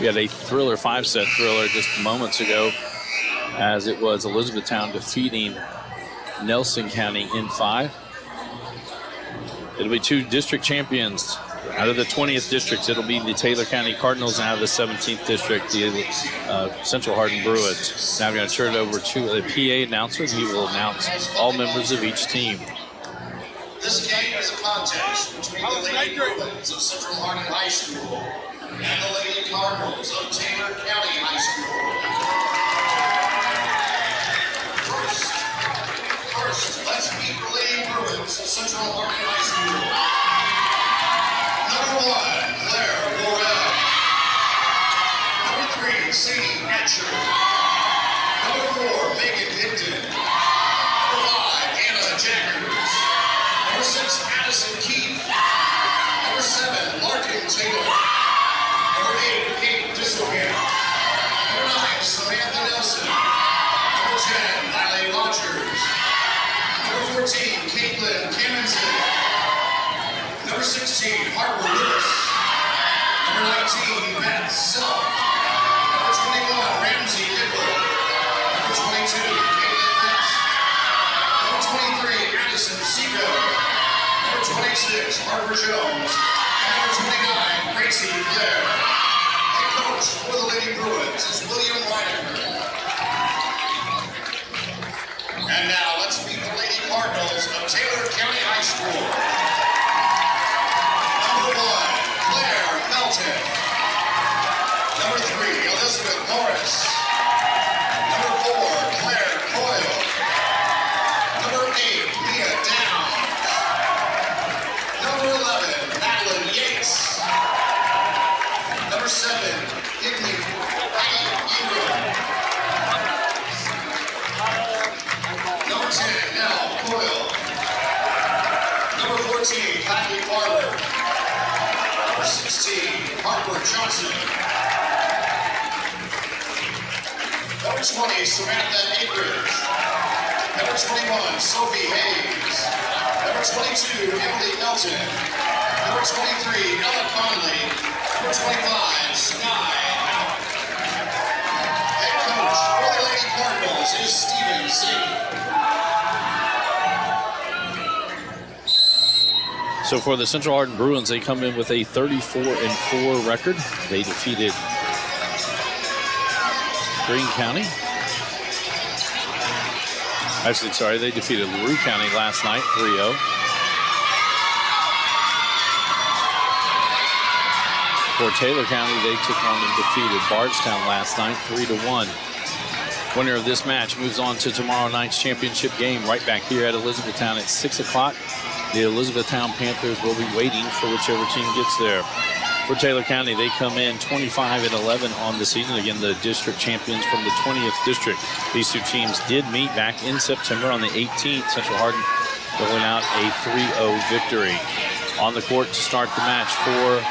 We had a thriller, 5-set thriller just moments ago, as it was Elizabethtown defeating Nelson County in 5. It'll be 2 district champions. Out of the 20th districts, it'll be the Taylor County Cardinals, and out of the 17th district, the Central Hardin Bruins. Now I'm going to turn it over to the PA announcer. He will announce all members of each team. This game is a contest between the Lady Bruins of Central Hardin High School and the Lady Cardinals of Taylor County High School. First, let's meet the Lady Bruins of Central Hardin High School. Number 1, Claire Borrell. Number 3, Sadie Hatcher. Number 4, Megan Hinton. Number 5, Anna Jaggers. Number 6, Addison Keith. Number 7, Larkin Taylor. Number 8, Kate Disselkamp. Number 9, Samantha Nelson. Number 10, Riley Rogers. Number 14, Caitlin Cannonson. Number 16, Harper Lewis. Number 19, Beth Self. Number 21, Ramsey Nichol. Number 22, Caitlin Fitz. Number 23, Addison Seago. Number 26, Harper Jones. And number 29, Gracie Blair. Head coach for the Lady Bruins is William Weidecker. And now let's meet the Lady Cardinals of Taylor County High School. Number 1, Claire Melton. Number 3, Elizabeth Morris. Number 4, Claire Coyle. Number 8, Mia Downs. Number 11, Madeline Yates. Number 7, Higby Ingram. Number 10, Nell Coyle. Number 14, Kathy Farber. Number 16, Harper Johnson. Number 20, Samantha Akridge. Number 21, Sophie Hayes. Number 22, Emily Melton. Number 23, Ella Conley. Number 25, Sky Allen. Head coach for the Lady Cardinals is Stephen Sadie. So for the Central Hardin Bruins, they come in with a 34-4 record. They defeated Greene County. Actually, sorry, they defeated LaRue County last night, 3-0. For Taylor County, they took on and defeated Bardstown last night, 3-1. Winner of this match moves on to tomorrow night's championship game right back here at Elizabethtown at 6 o'clock. The Elizabethtown Panthers will be waiting for whichever team gets there. For Taylor County, they come in 25-11 on the season. Again, the district champions from the 20th district. These two teams did meet back in September on the 18th. Central Hardin going out a 3-0 victory. On the court to start the match for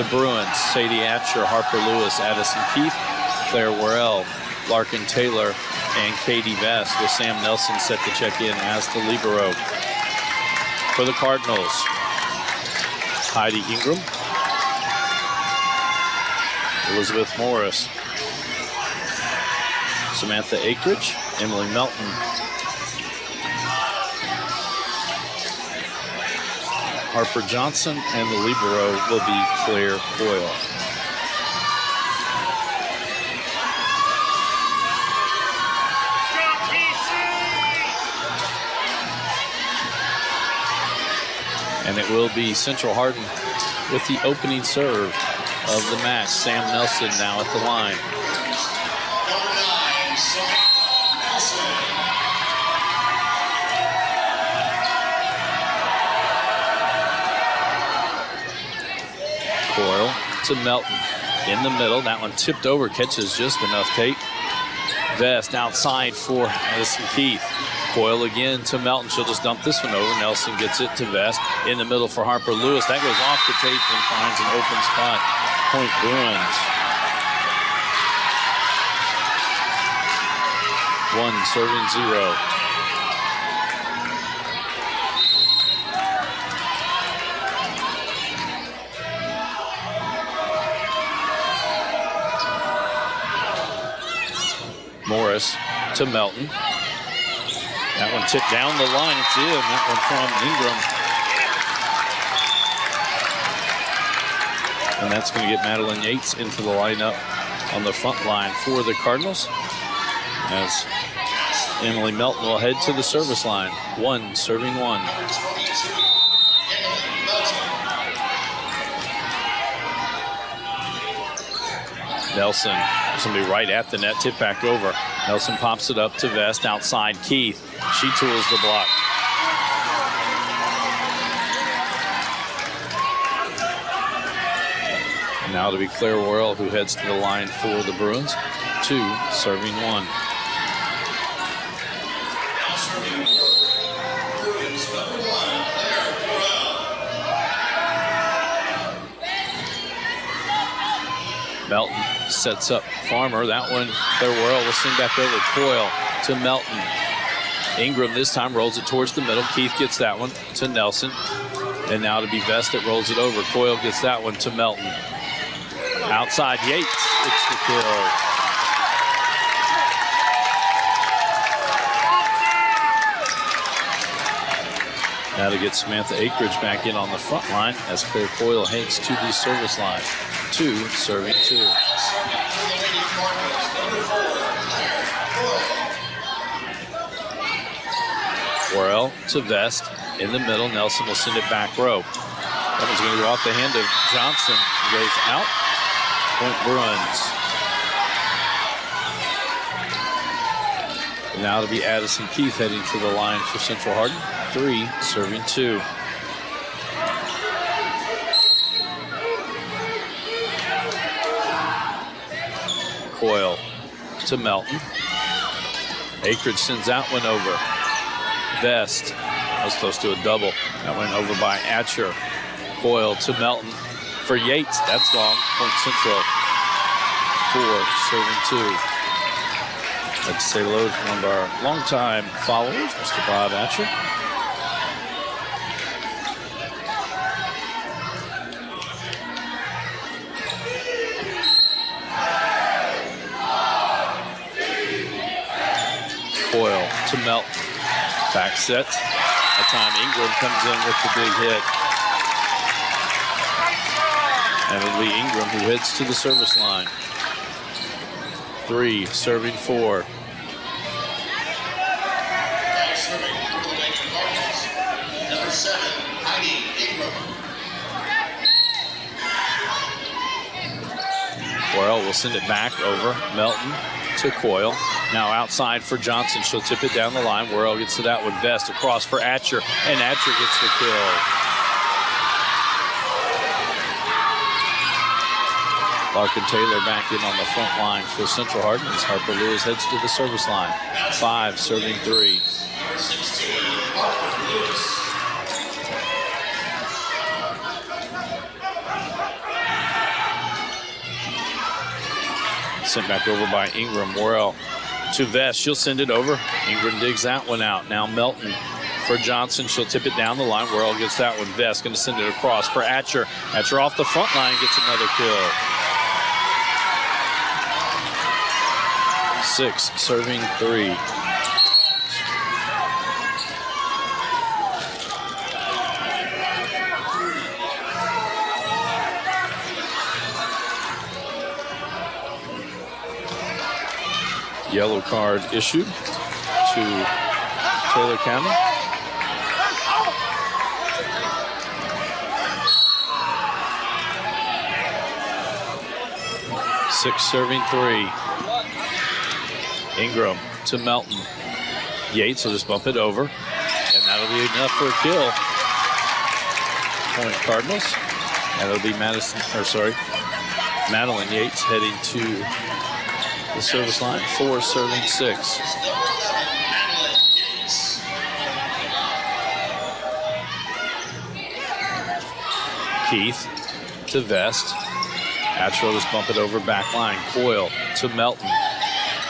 the Bruins, Sadie Atcher, Harper Lewis, Addison Keith, Claire Worrell, Larkin Taylor, and Katie Vest, with Sam Nelson set to check in as the libero. For the Cardinals, Heidi Ingram, Elizabeth Morris, Samantha Akridge, Emily Melton, Harper Johnson, and the libero will be Claire Coyle. And it will be Central Hardin with the opening serve of the match. Sam Nelson now at the line. Number 9, Samantha Nelson. Coyle to Melton in the middle. That one tipped over, catches just enough tape. Vest outside for Addison Keith. Coyle again to Melton. She'll just dump this one over. Nelson gets it to Vest. In the middle for Harper Lewis. That goes off the tape and finds an open spot. Point Bruins. 1 serving 0. Morris to Melton. That one tipped down the line. It's in. That one from Ingram. And that's going to get Madeline Yates into the lineup on the front line for the Cardinals, as Emily Melton will head to the service line. One, serving one. Nelson is going to be right at the net, tip back over. Nelson pops it up to Vest, outside Keith. She tools the block. And now to be Claire Worrell, who heads to the line for the Bruins. Two, serving one. Melton sets up Farmer. That one, Claire Worrell will send back over. Coyle to Melton. Ingram this time rolls it towards the middle. Keith gets that one to Nelson. And now to be Vest that rolls it over. Coyle gets that one to Melton. Outside Yates, it's the kill. Now to get Samantha Akridge back in on the front line as Claire Coyle heads to the service line. Two, serving two. Worrell to Vest in the middle. Nelson will send it back row. That one's going to go off the hand of Johnson. Goes out. Point Bruins. And now to be Addison Keith heading to the line for Central Hardin. Three, serving two. Coyle to Melton. Akridge sends that one over. Vest. That was close to a double. That went over by Atcher. Coyle to Melton for Yates. That's long. Point Central. Four, serving two. Let's say hello to one of our longtime followers, Mr. Bob Atcher. Coyle to Melton. Back set. That time Ingram comes in with the big hit. And it'll be Ingram who heads to the service line. Three, serving four. Number 7, Heidi Ingram. Worrell will send it back over. Melton to Coyle. Now outside for Johnson. She'll tip it down the line. Worrell gets to that one. Vest across for Atcher. And Atcher gets the kill. Larkin Taylor back in on the front line for Central Hardin as Harper Lewis heads to the service line. Five, serving three. Number 16, Harper Lewis. Sent back over by Ingram. Worrell to Vest. She'll send it over. Ingram digs that one out. Now Melton for Johnson. She'll tip it down the line. Worrell gets that one. Vest going to send it across for Atcher. Atcher off the front line gets another kill. 6, serving 3. Yellow card issued to Taylor County. Six, serving 3. Ingram to Melton. Yates will just bump it over, and that'll be enough for a kill. Point Cardinals. That'll be Madeline Yates heading to the service line. 4, serving 6. Keith to Vest. Atcher will just bump it over back line. Coyle to Melton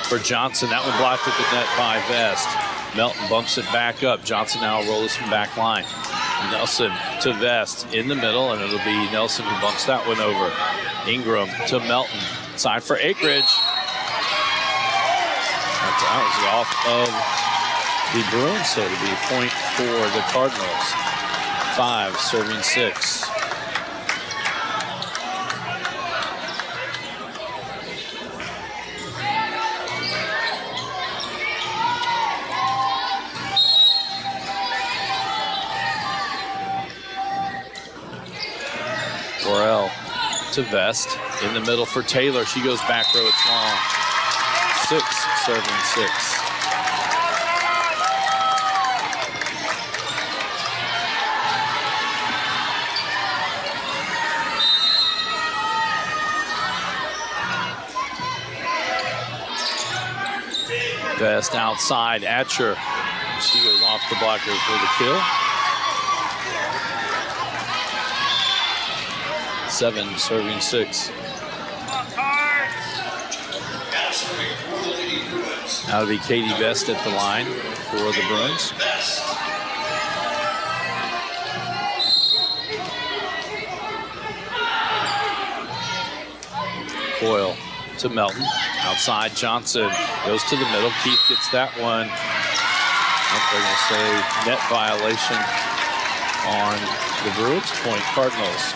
for Johnson. That one blocked at the net by Vest. Melton bumps it back up. Johnson now rolls from back line. Nelson to Vest in the middle, and it'll be Nelson who bumps that one over. Ingram to Melton. Side for Akridge. That was off of the Bruins, so it'll be a point for the Cardinals. 5 serving 6. Borrell to Vest. In the middle for Taylor. She goes back row. It's long. 6 serving 6. Vest outside. Atcher. She goes off the blocker for the kill. 7 serving 6. That'll be Katie Vest at the line for the Bruins. Coyle to Melton. Outside, Johnson goes to the middle. Keith gets that one. They're going to say net violation on the Bruins. Point Cardinals.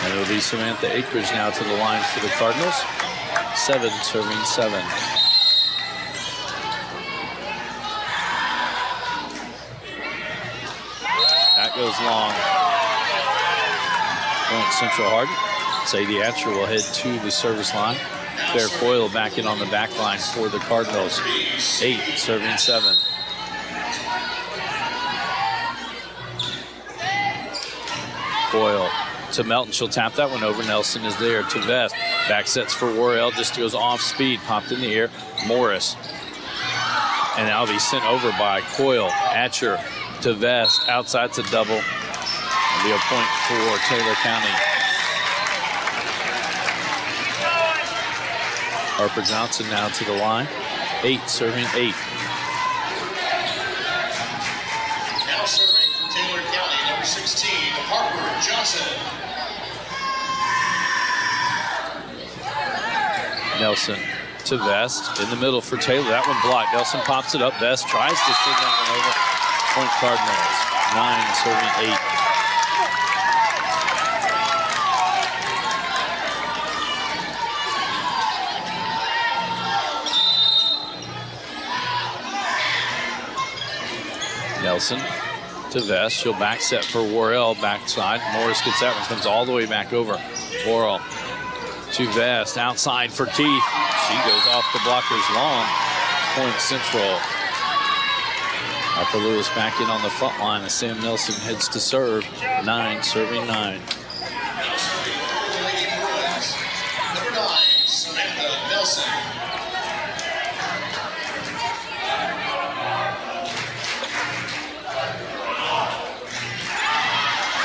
And it'll be Samantha Akers now to the line for the Cardinals. 7 serving 7. That goes long. Point Central Hardin. Sadie Atcher will head to the service line. Claire Coyle back in on the back line for the Cardinals. 8 serving 7. Coyle to Melton. She'll tap that one over. Nelson is there to Vest. Back sets for Worrell. Just goes off speed. Popped in the air. Morris. And that'll be sent over by Coyle. Atcher to Vest. Outside to double. It'll be a point for Taylor County. Harper Johnson now to the line. 8 serving 8. Now serving for Taylor County, number 16, Harper Johnson. Nelson to Vest. In the middle for Taylor. That one blocked. Nelson pops it up. Vest tries to send that one over. Point Cardinals. 9 serving 8. Nelson to Vest. She'll back set for Worrell. Backside. Morris gets that one. Comes all the way back over. Worrell to Vest. Outside for Keith. She goes off the blockers long. Point Central. Harper Lewis back in on the front line as Sam Nelson heads to serve. 9 serving 9. Number 9, Samantha Nelson.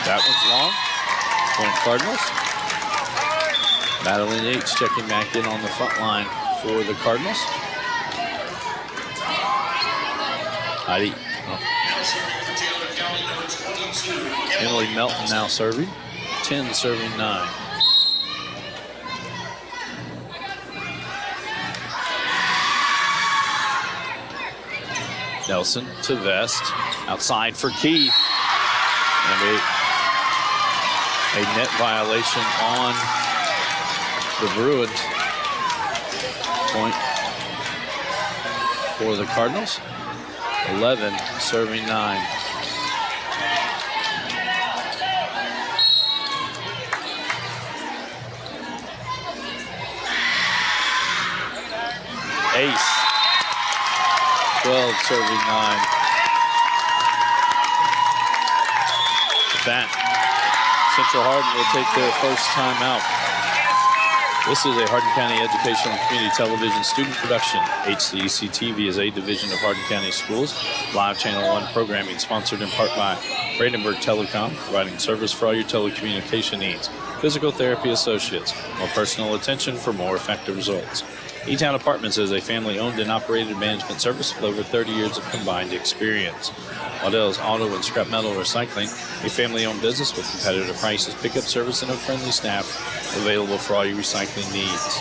That one's long. Point Cardinals. Madeline Yates checking back in on the front line for the Cardinals. Heidi. Emily Melton now serving. 10 serving 9. Nelson to Vest. Outside for Keith. And a net violation on the Bruins. Point for the Cardinals. 11 serving 9. Ace. 12 serving 9. That Central Hardin will take their first time out. This is a Hardin County Educational and Community Television student production. HCEC-TV is a division of Hardin County Schools. Live Channel 1 programming sponsored in part by Brandenburg Telecom, providing service for all your telecommunication needs. Physical Therapy Associates, more personal attention for more effective results. E-Town Apartments is a family-owned and operated management service with over 30 years of combined experience. Waddell's Auto and Scrap Metal Recycling, a family-owned business with competitive prices, pickup service, and a friendly staff available for all your recycling needs.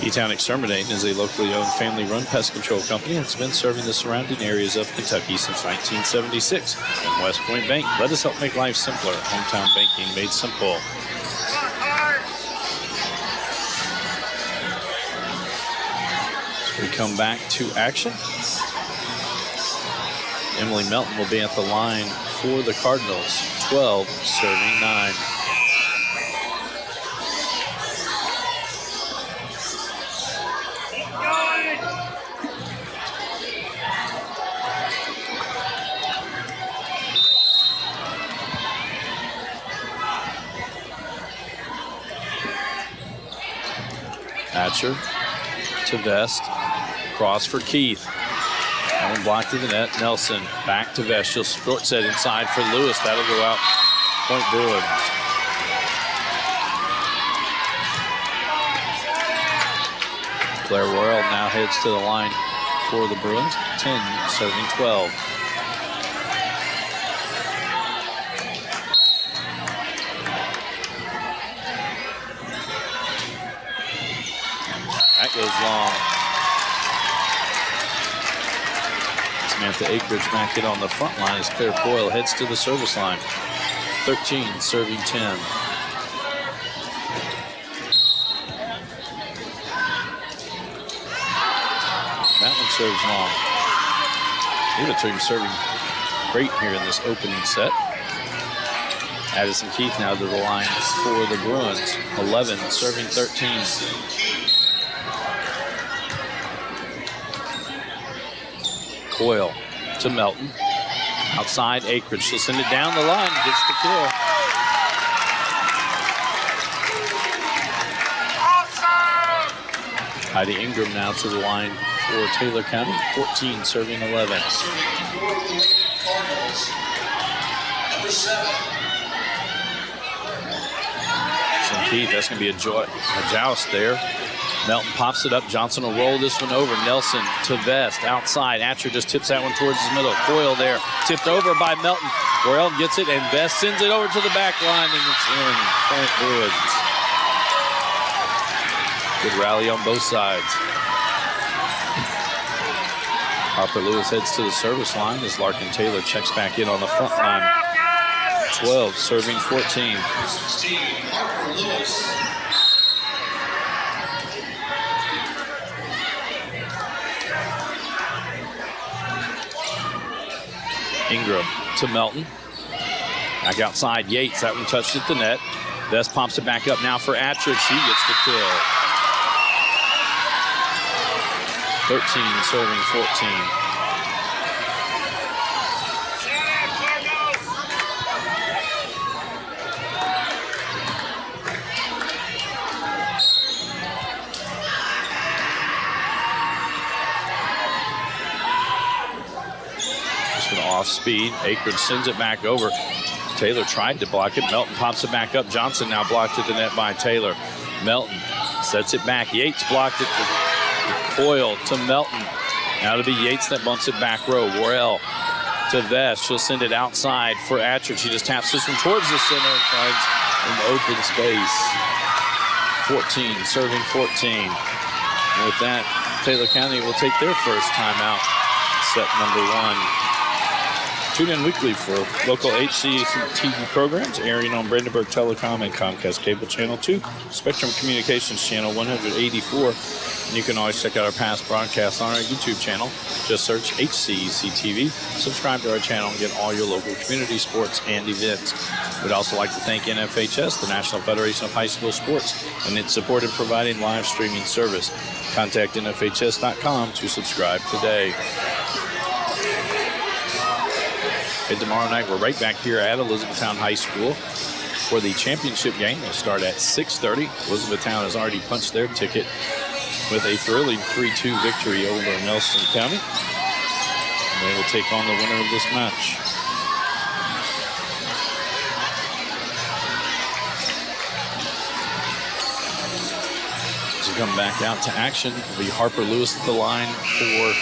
E-Town Exterminating is a locally owned family-run pest control company and has been serving the surrounding areas of Kentucky since 1976. And West Point Bank, let us help make life simpler. Hometown banking made simple. We come back to action. Emily Melton will be at the line for the Cardinals. 12, serving 9. Hatcher to Vest. Cross for Keith. And blocked to the net. Nelson back to Vest. She'll short set inside for Lewis. That'll go out. Point Bruins. Claire Royal now heads to the line for the Bruins. 10, serving 12. That goes long. Samantha Akridge back in on the front line as Claire Boyle heads to the service line. 13, serving 10. That one serves long. Either team serving great here in this opening set. Addison Keith now to the line for the Bruins. 11, serving 13. Coyle to Melton. Outside, Akridge. She'll send it down the line. Gets the kill. Heidi Ingram now to the line for Taylor County. 14, serving 11. Some Keith, that's going to be a joust there. Melton pops it up. Johnson will roll this one over. Nelson to Vest. Outside. Atcher just tips that one towards his middle. Coyle there. Tipped over by Melton. Royal gets it, and Vest sends it over to the back line, and it's in. Point Bruins. Good rally on both sides. Harper Lewis heads to the service line as Larkin Taylor checks back in on the front line. 12, serving 14. 16, Harper Lewis. Ingram to Melton. Back outside, Yates. That one touched at the net. Vest pops it back up now for Atcher. She gets the kill. 13, serving 14. Off speed. Akridge sends it back over. Taylor tried to block it. Melton pops it back up. Johnson now blocked at the net by Taylor. Melton sets it back. Yates blocked it to Coyle to Melton. Now to be Yates that bumps it back row. Worrell to Vest. She'll send it outside for Atcher. She just taps this one towards the center and finds an open space. 14, serving 14. And with that, Taylor County will take their first timeout. Set number 1. Tune in weekly for local HCEC-TV programs airing on Brandenburg Telecom and Comcast Cable Channel 2, Spectrum Communications Channel 184. And you can always check out our past broadcasts on our YouTube channel. Just search HCEC-TV. Subscribe to our channel and get all your local community sports and events. We'd also like to thank NFHS, the National Federation of High School Sports, and its support in providing live streaming service. Contact NFHS.com to subscribe today. And tomorrow night, we're right back here at Elizabethtown High School for the championship game. It'll start at 6:30. Elizabethtown has already punched their ticket with a thrilling 3-2 victory over Nelson County. And they will take on the winner of this match. As we come back out to action, it'll be Harper Lewis at the line for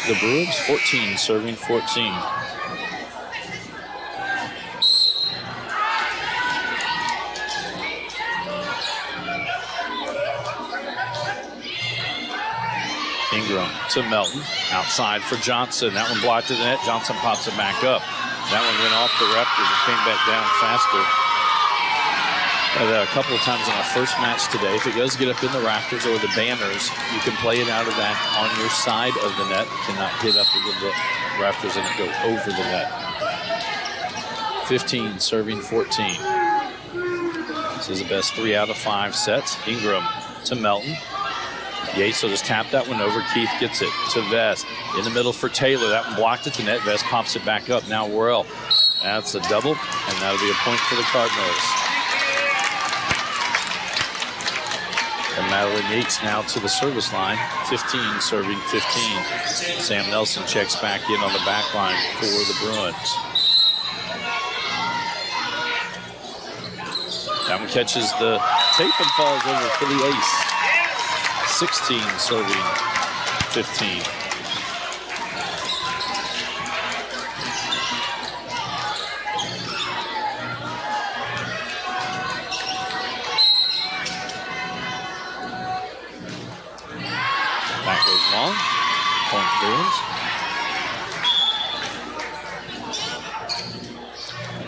the Bruins. 14, serving 14. Ingram to Melton. Outside for Johnson. That one blocked to the net. Johnson pops it back up. That one went off the Raptors and came back down faster. A couple of times in our first match today, if it does get up in the rafters or the banners, you can play it out of that on your side of the net. You cannot hit up into the rafters and go over the net. 15 serving 14. This is the best 3 out of 5 sets. Ingram to Melton. Yates will just tap that one over. Keith gets it to Vest. In the middle for Taylor. That one blocked at the net. Vest pops it back up. Now Worrell. That's a double, and that'll be a point for the Cardinals. And Madeline Yates now to the service line. 15 serving 15. Sam Nelson checks back in on the back line for the Bruins. That one catches the tape and falls over for the ace. 16 serving 15. Back goes long. Point Bruins.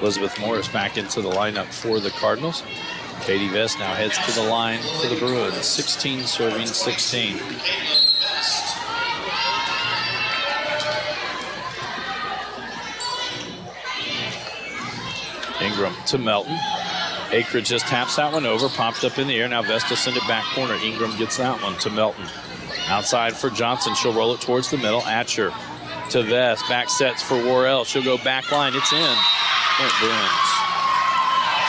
Elizabeth Morris back into the lineup for the Cardinals. Katie Vest now heads to the line for the Bruins. 16 serving 16. Ingram to Melton. Akridge just taps that one over, popped up in the air. Now Vest will send it back corner. Ingram gets that one to Melton. Outside for Johnson. She'll roll it towards the middle. Atcher to Vest. Back sets for Worrell. She'll go back line. It's in. Point Bruins.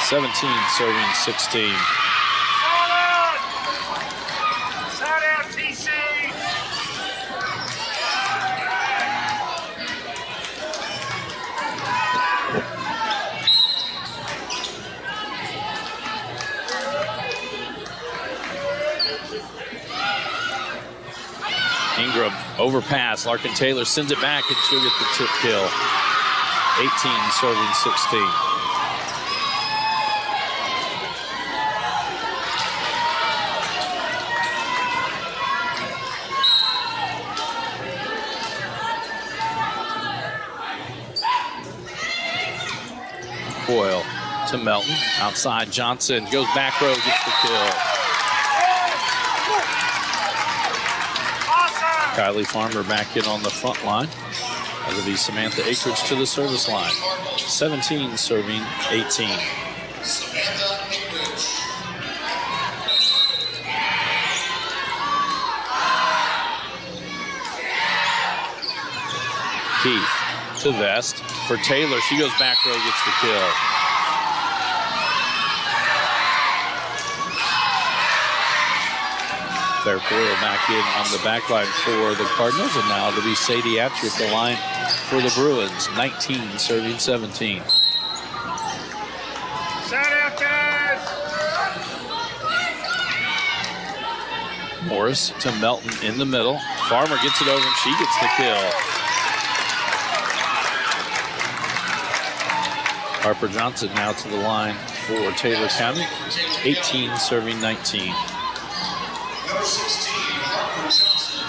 17 serving 16. Shout out, TC. Ingram overpass. Larkin Taylor sends it back and she'll get the tip kill. 18 serving 16. Boyle to Melton. Outside Johnson goes back row, gets the kill. Kylie Farmer back in on the front line. That'll be Samantha Akridge to the service line. 17 serving 18. Samantha Akridge. Keith to Vest for Taylor. She goes back row, gets the kill. Claire Boyle back in on the back line for the Cardinals, and now it'll be Sadie Atcher at the line for the Bruins. 19 serving 17. Shout out, guys. Morris to Melton in the middle. Farmer gets it over and she gets the kill. Harper Johnson now to the line for Taylor County. 18 serving 19. Number 16, Harper Johnson.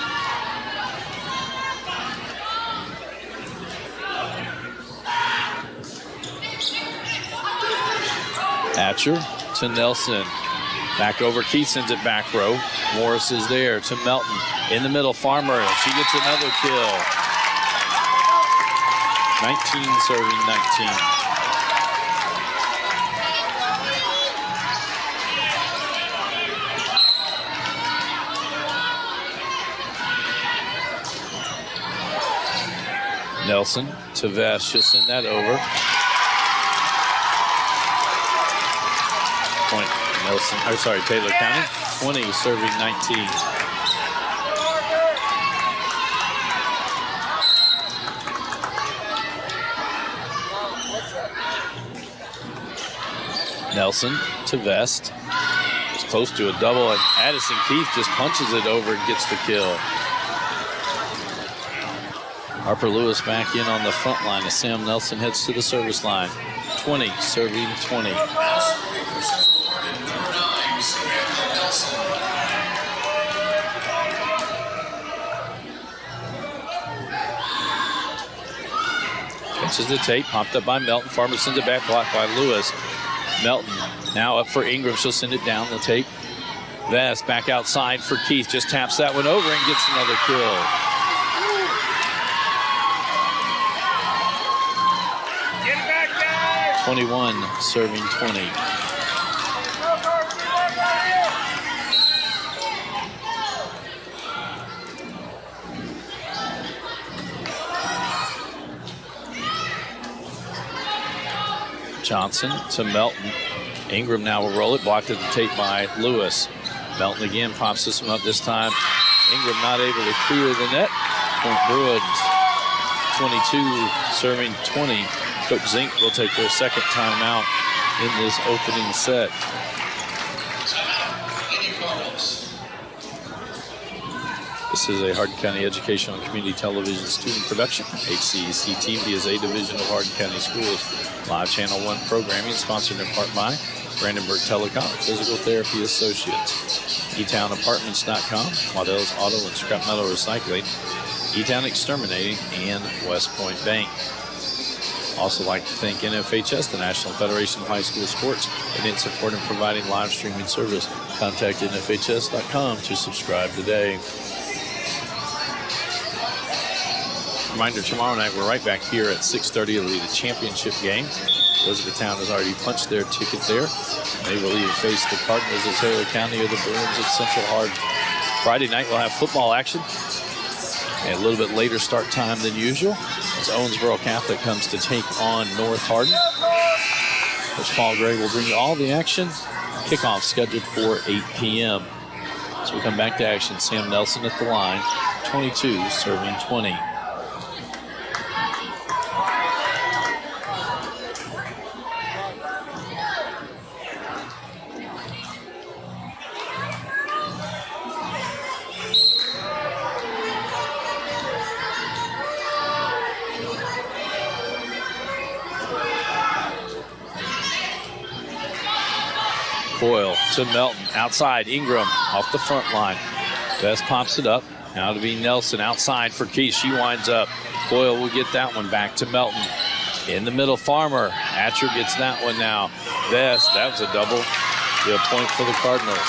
Atcher to Nelson. Back over, Keith sends it back row. Morris is there to Melton. In the middle, Farmer. She gets another kill. 19 serving 19. Nelson to Vest. She'll send that over. Point Nelson, or sorry, Taylor County. 20 serving 19. Nelson to Vest. It's close to a double, and Addison Keith just punches it over and gets the kill. Harper Lewis back in on the front line as Sam Nelson heads to the service line. 20 serving 20. Number 9, Samantha Nelson. Pitches to Tate, popped up by Melton. Farmer sends it back, blocked by Lewis. Melton now up for Ingram. She'll send it down the Tate. Vest back outside for Keith. Just taps that one over and gets another kill. Get back there! 21 serving 20. Johnson to Melton. Ingram now will roll it, blocked at the tape by Lewis. Melton again pops this one up this time. Ingram not able to clear the net. Point Bruins, 22 serving 20. Coach Zink will take their second timeout in this opening set. This is a Hardin County Educational and Community Television student production. HCEC-TV is a division of Hardin County Schools. Live Channel 1 programming sponsored in part by Brandenburg Telecom, Physical Therapy Associates, eTownApartments.com, Waddell's Auto and Scrap Metal Recycling, eTown Exterminating, and West Point Bank. Also like to thank NFHS, the National Federation of High School Sports, and its support in providing live streaming service. Contact NFHS.com to subscribe today. Reminder, tomorrow night we're right back here at 6:30. It'll be the championship game. Elizabethtown has already punched their ticket there. They will either face the Cardinals of Taylor County or the Bruins of Central Hardin. Friday night we'll have football action. And a little bit later start time than usual, as Owensboro Catholic comes to take on North Hardin. Coach Paul Gray will bring you all the action. Kickoff scheduled for 8 p.m. So we come back to action. Sam Nelson at the line, 22 serving 20. Boyle to Melton, outside, Ingram off the front line. Best pops it up, now to be Nelson outside for Keith. She winds up. Boyle will get that one back to Melton. In the middle, Farmer. Atcher gets that one now. Vest, that was a double. Be a point for the Cardinals.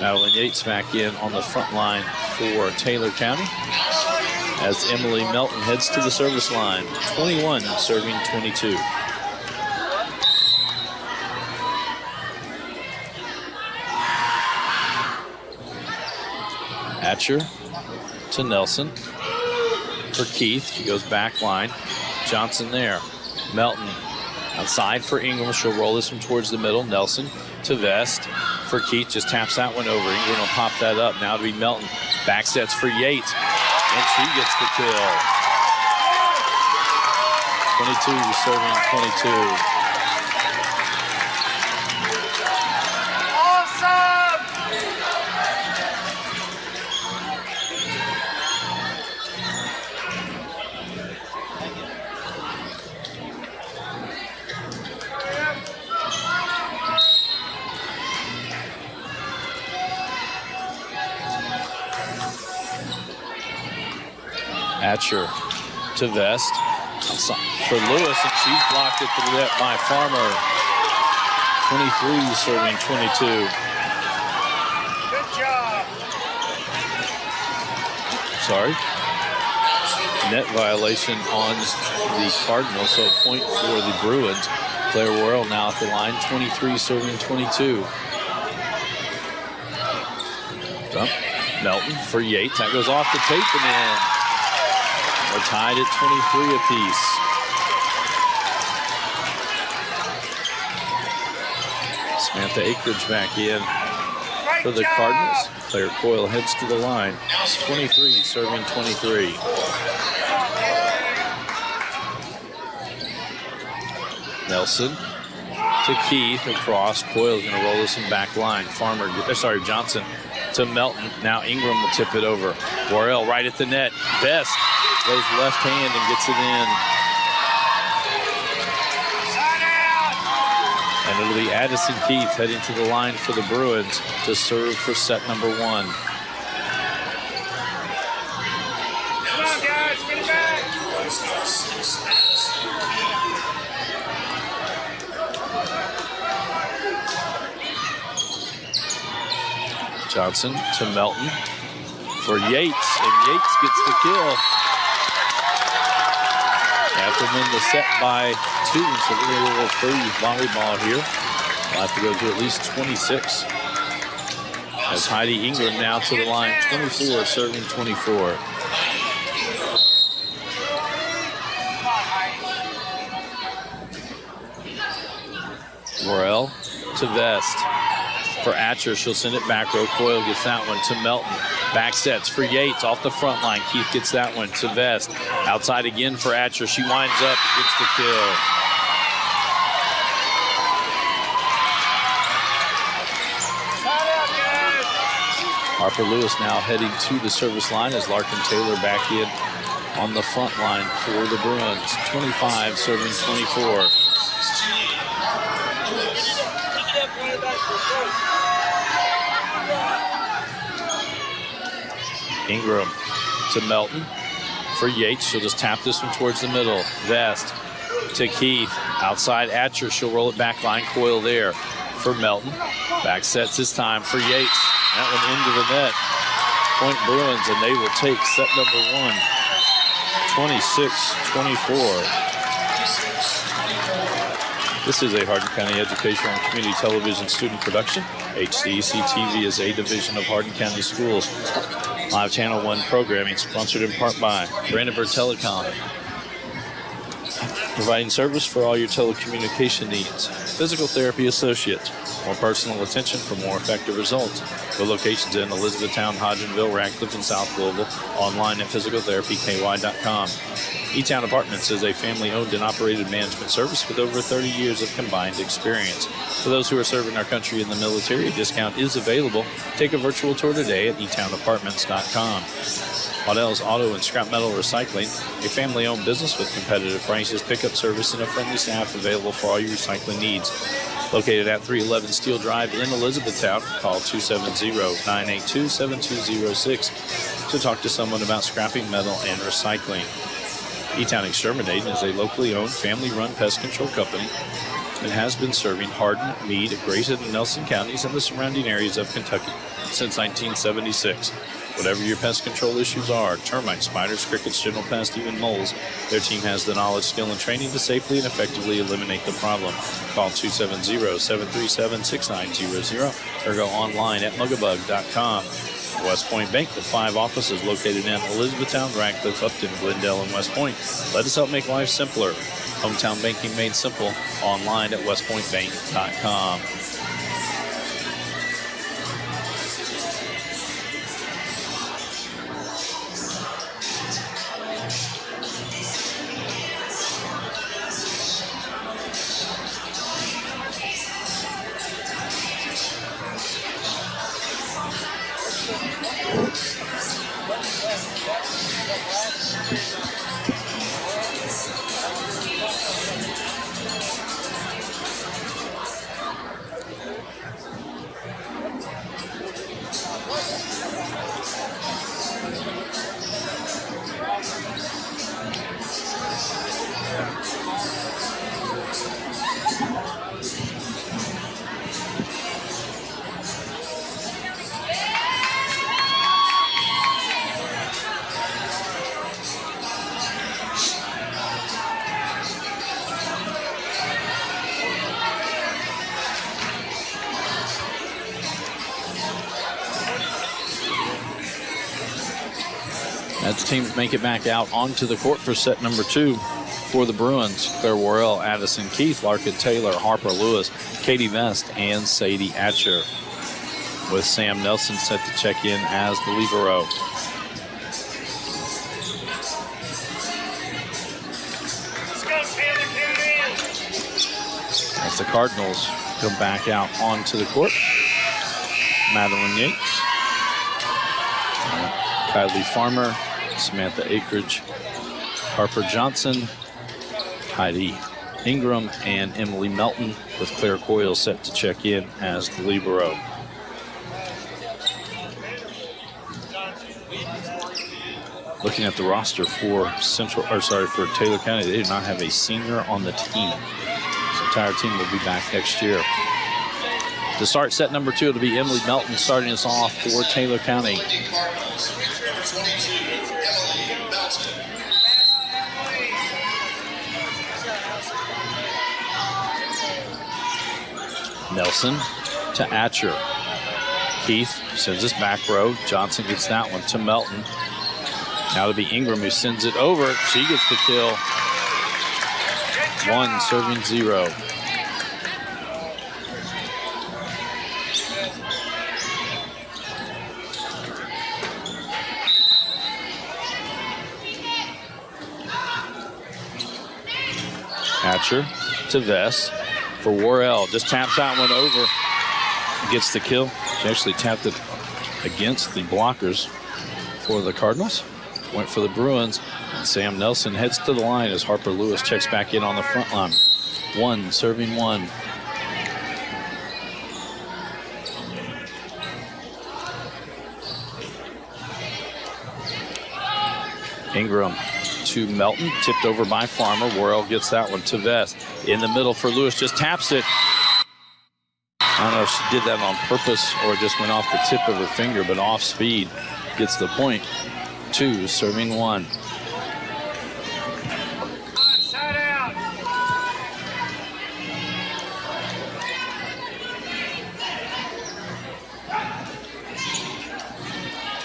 Madeline Yates back in on the front line for Taylor County, as Emily Melton heads to the service line. 21 serving 22. Atcher to Nelson for Keith. She goes back line. Johnson there. Melton outside for Ingram. She'll roll this one towards the middle. Nelson to Vest for Keith. Just taps that one over. Ingram will pop that up. Now to be Melton. Back sets for Yates. And she gets the kill. 22 serving 22. Awesome! Atcher to Vest for Lewis, and she's blocked at the net by Farmer. 23 serving 22. Good job. Sorry. Net violation on the Cardinals, so a point for the Bruins. Claire Worrell now at the line, 23 serving 22. Dump. Melton for Yates. That goes off the tape and in. We're tied at 23 apiece. Samantha Akridge back in for the Cardinals. Claire Coyle heads to the line. 23 serving 23. Nelson to Keith across. Coyle's going to roll this in back line. Johnson to Melton. Now Ingram will tip it over. Worrell right at the net. Best goes left hand and gets it in. And it'll be Addison Keith heading to the line for the Bruins to serve for set number 1. is number 6, Allison Keith. Johnson to Melton for Yates, and Yates gets the kill. After win the set by 2, so we're going to go 30 volleyball here. We'll have to go to at least 26. As Heidi Ingram now to the line, 24, serving 24. Morel to Vest. For Atcher, she'll send it back row. Coyle gets that one to Melton. Back sets for Yates off the front line. Keith gets that one to Vest. Outside again for Atcher. She winds up and gets the kill. Harper Lewis now heading to the service line as Larkin Taylor back in on the front line for the Bruins. 25 serving 24. Ingram to Melton for Yates. She'll just tap this one towards the middle. Vest to Keith. Outside Atcher. She'll roll it back line. Coyle there for Melton. Back sets this time for Yates. That one into the net. Point Bruins, and they will take set number 1. 26-24. This is a Hardin County Educational and Community Television student production. HCEC-TV is a division of Hardin County Schools. Live Channel 1 programming sponsored in part by Brandenburg Telecom. Providing service for all your telecommunication needs. Physical Therapy Associates. More personal attention for more effective results. With locations in Elizabethtown, Hodgenville, Radcliffe, and South Louisville. Online at physicaltherapyky.com. E-Town Apartments is a family-owned and operated management service with over 30 years of combined experience. For those who are serving our country in the military, a discount is available. Take a virtual tour today at etownapartments.com. Waddell's Auto and Scrap Metal Recycling, a family-owned business with competitive prices, pickup service, and a friendly staff available for all your recycling needs. Located at 311 Steel Drive in Elizabethtown, call 270-982-7206 to talk to someone about scrapping metal and recycling. E-Town Exterminating is a locally owned, family-run pest control company and has been serving Hardin, Meade, Grayson, and Nelson counties and the surrounding areas of Kentucky since 1976. Whatever your pest control issues are, termites, spiders, crickets, general pests, even moles, their team has the knowledge, skill, and training to safely and effectively eliminate the problem. Call 270-737-6900 or go online at mugabug.com. West Point Bank with 5 offices located in Elizabethtown, Radcliffe, Upton, Glendale, and West Point. Let us help make life simpler. Hometown banking made simple. Online at westpointbank.com. As teams make it back out onto the court for set number 2 for the Bruins, Claire Worrell, Addison Keith, Larkin Taylor, Harper Lewis, Katie Vest, and Sadie Atcher, with Sam Nelson set to check in as the libero. As the Cardinals come back out onto the court, Madeline Yates, Kylie Farmer, Samantha Akridge, Harper Johnson, Heidi Ingram, and Emily Melton, with Claire Coyle set to check in as the libero. Looking at the roster for for Taylor County, they do not have a senior on the team. This entire team will be back next year. To start set number 2, it'll be Emily Melton starting us off for Taylor County. Nelson to Atcher. Keith sends this back row. Johnson gets that one to Melton. Now it'll be Ingram who sends it over. She gets the kill. 1 serving 0. Hatcher to Vess for Worrell. Just taps that one over. Gets the kill. She actually tapped it against the blockers for the Cardinals. Went for the Bruins. And Sam Nelson heads to the line as Harper Lewis checks back in on the front line. 1 serving 1. Ingram to Melton, tipped over by Farmer. Worrell gets that one to Vest. In the middle for Lewis, just taps it. I don't know if she did that on purpose or just went off the tip of her finger, but off speed. Gets the point. 2 serving 1.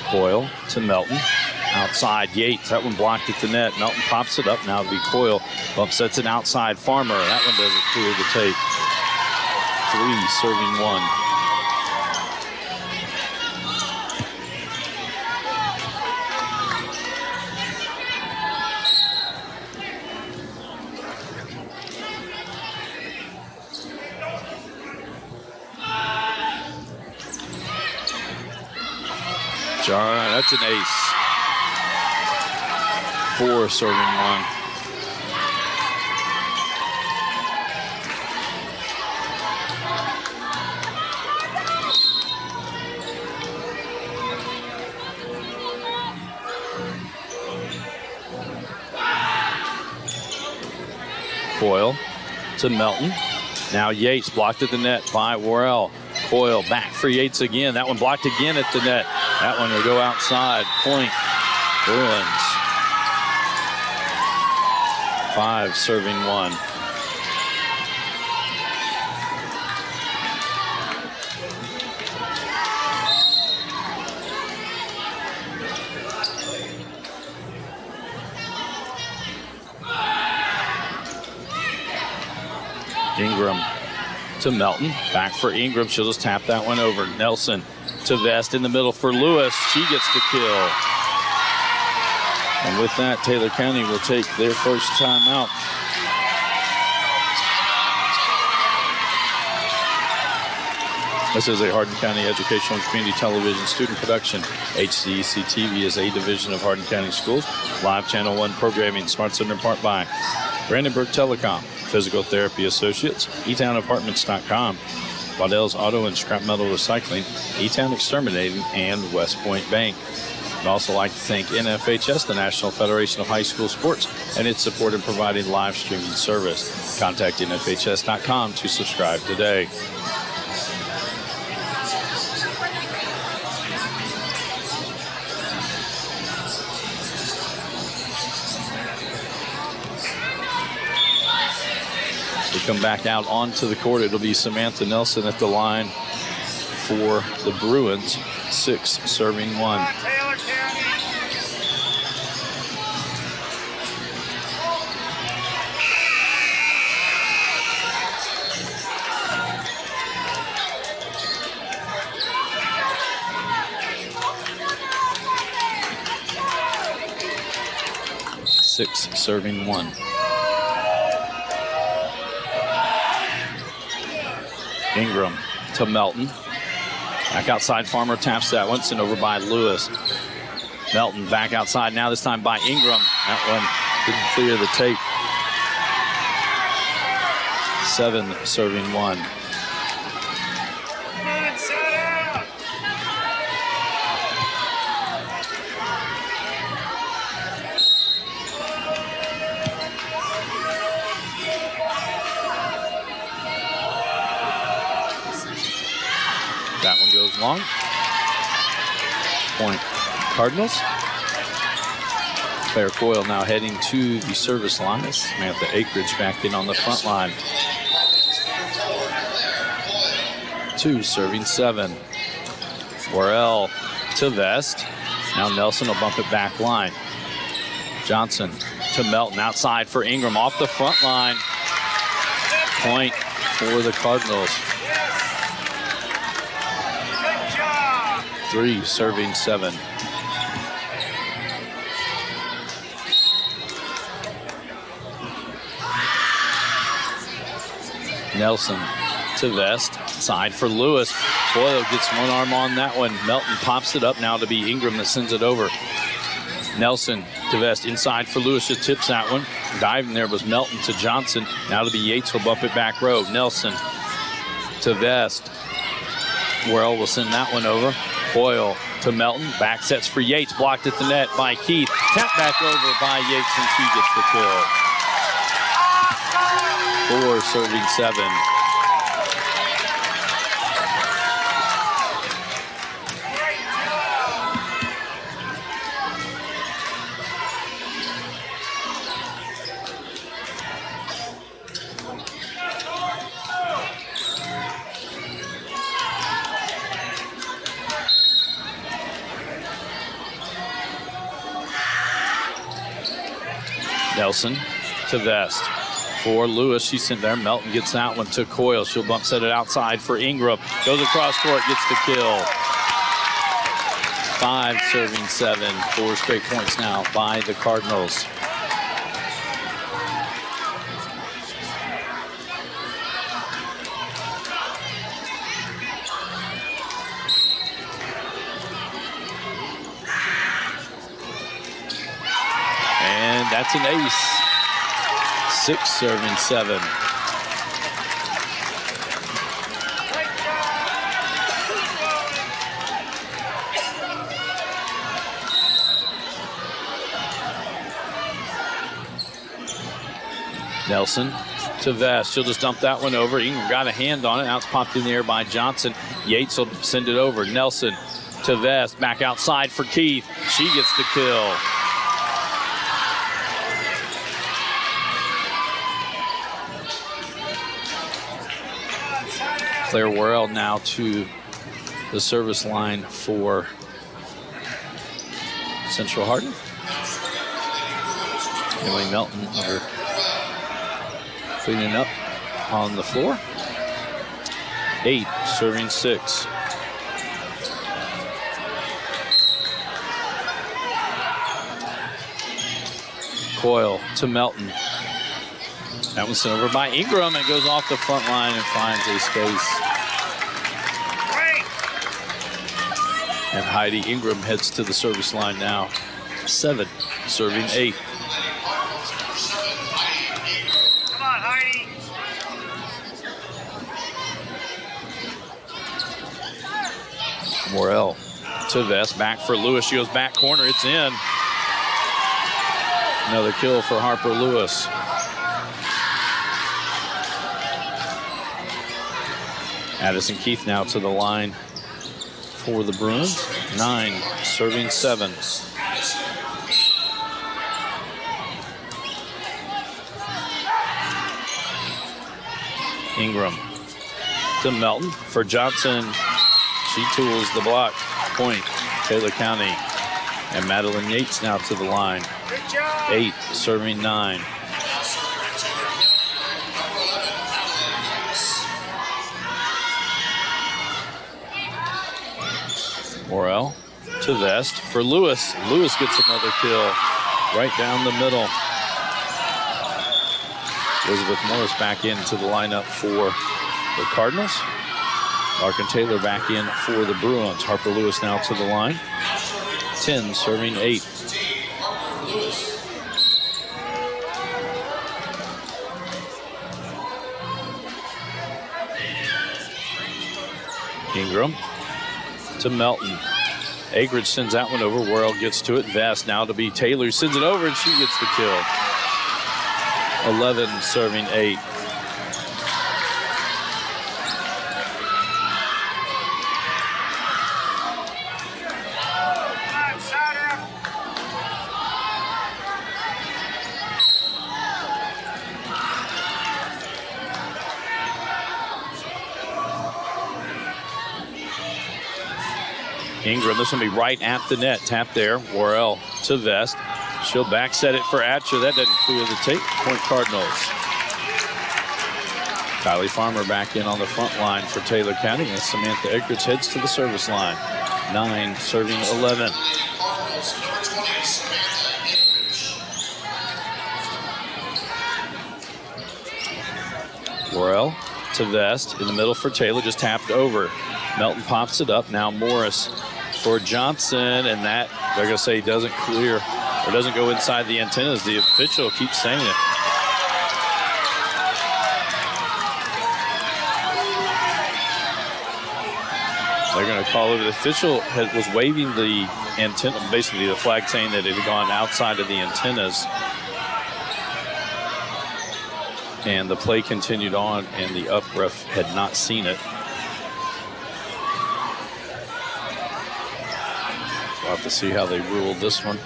Coyle to Melton. Outside Yates. That one blocked at the net. Melton pops it up. Now it'll be Coyle. Bump sets it outside. Farmer. That one doesn't clear the tape. 3 serving 1. John, that's an ace. 4 serving 1. Coyle to Melton. Now Yates blocked at the net by Worrell. Coyle back for Yates again. That one blocked again at the net. That one will go outside. Point. Bruins. 5 serving 1. Ingram to Melton. Back for Ingram. She'll just tap that one over. Nelson to Vest in the middle for Lewis. She gets the kill. And with that, Taylor County will take their first timeout. This is a Hardin County Educational and Community Television student production. HCEC-TV is a division of Hardin County Schools. Live Channel 1 programming, sponsored in part by Brandenburg Telecom, Physical Therapy Associates, eTownApartments.com, Waddell's Auto and Scrap Metal Recycling, eTown Exterminating, and West Point Bank. I'd also like to thank NFHS, the National Federation of High School Sports, and its support in providing live streaming service. Contact NFHS.com to subscribe today. We come back out onto the court. It'll be Samantha Nelson at the line for the Bruins. 6 serving 1. Taylor County. Six serving 1. Ingram to Melton. Back outside, Farmer taps that one, sent over by Lewis. Melton back outside now, this time by Ingram. That one didn't clear the tape. 7 serving 1. That one goes long. Point Cardinals. Claire Coyle now heading to the service line. Samantha Akridge back in on the front line. 2 serving 7. Worrell to Vest. Now Nelson will bump it back line. Johnson to Melton outside for Ingram off the front line. Point for the Cardinals. 3 serving 7. Nelson to Vest, side for Lewis. Boyle gets one arm on that one. Melton pops it up now to be Ingram that sends it over. Nelson to Vest, inside for Lewis, just tips that one. Diving there was Melton to Johnson. Now to be Yates, will bump it back row. Nelson to Vest. Worrell will send that one over. Boyle to Melton, back sets for Yates, blocked at the net by Keith. Tap back over by Yates and she gets the kill. 4 serving 7. Nelson to Vest. For Lewis, she sent there. Melton gets that one to Coyle. She'll bump set it outside for Ingram. Goes across court, gets the kill. 5 serving 7. 4 straight points now by the Cardinals. And that's an ace. 6 serving 7. Nelson to Vest. She'll just dump that one over. Ingram got a hand on it. Now it's popped in the air by Johnson. Yates will send it over. Nelson to Vest. Back outside for Keith. She gets the kill. Claire Worrell now to the service line for Central Hardin. Emily Melton over cleaning up on the floor. 8 serving 6. Coyle to Melton. That one's sent over by Ingram and goes off the front line and finds a space. And Heidi Ingram heads to the service line now. 7 serving 8. Come on, Heidi. Worrell to Vest, back for Lewis. She goes back corner, it's in. Another kill for Harper Lewis. Addison Keith now to the line for the Bruins. 9 serving 7. Ingram to Melton for Johnson. She tools the block. Point Taylor County. And Madeline Yates now to the line. 8 serving 9. Worrell to Vest for Lewis. Lewis gets another kill right down the middle. Elizabeth Morris back into the lineup for the Cardinals. Larkin Taylor back in for the Bruins. Harper Lewis now to the line. 10 serving 8. Ingram to Melton. Akridge sends that one over. Worrell gets to it. Vest now to be Taylor. Sends it over and she gets the kill. 11 serving 8. Ingram, this will be right at the net. Tap there. Worrell to Vest. She'll back set it for Atcher. That doesn't clear the tape. Point Cardinals. Kylie Farmer back in on the front line for Taylor County as Samantha Eckridge heads to the service line. 9 serving 11. Cardinals, number 20, Samantha Eckridge. Worrell to Vest in the middle for Taylor, just tapped over. Melton pops it up. Now Morris for Johnson, and that, they're going to say, doesn't clear or doesn't go inside the antennas. The official keeps saying it. They're going to call it. The official was waving the antenna, basically the flag saying that it had gone outside of the antennas. And the play continued on, and the up ref had not seen it. We'll have to see how they ruled this one.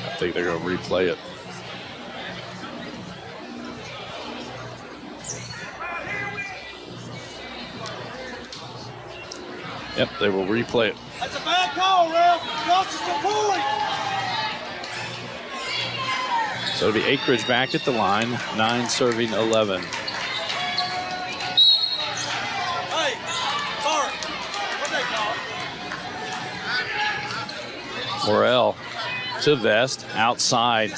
I think they're going to replay it. Yep, they will replay it. That's a bad call, Ralph. Coach is complete. So it'll be Eckridge back at the line, 9 serving 11. Hey, Bart, what's that call? Worrell to Vest, outside.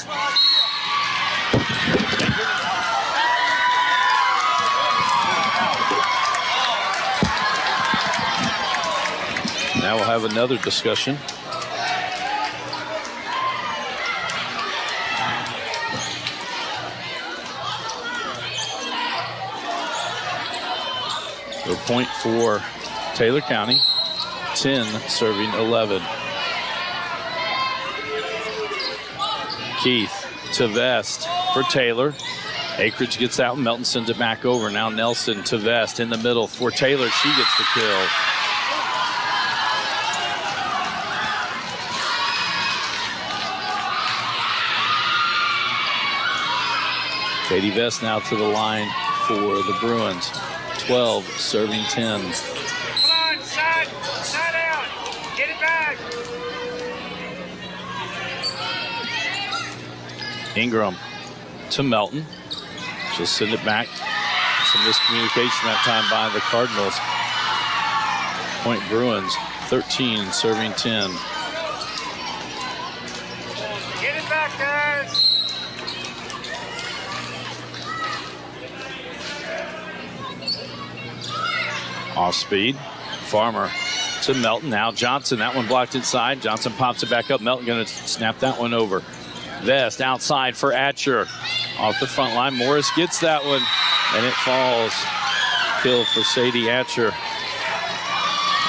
Now we'll have another discussion. The point for Taylor County, 10 serving 11. Keith to Vest for Taylor. Eckridge gets out, Melton sends it back over. Now Nelson to Vest in the middle for Taylor. She gets the kill. Katie Vest now to the line for the Bruins. 12 serving 10. Come on, side out. Get it back. Ingram to Melton. She'll send it back. Some miscommunication that time by the Cardinals. Point Bruins, 13 serving 10. Get it back, guys. Off speed. Farmer to Melton. Now Johnson, that one blocked inside. Johnson pops it back up. Melton going to snap that one over. Vest outside for Atcher. Off the front line. Morris gets that one, and it falls. Kill for Sadie Atcher.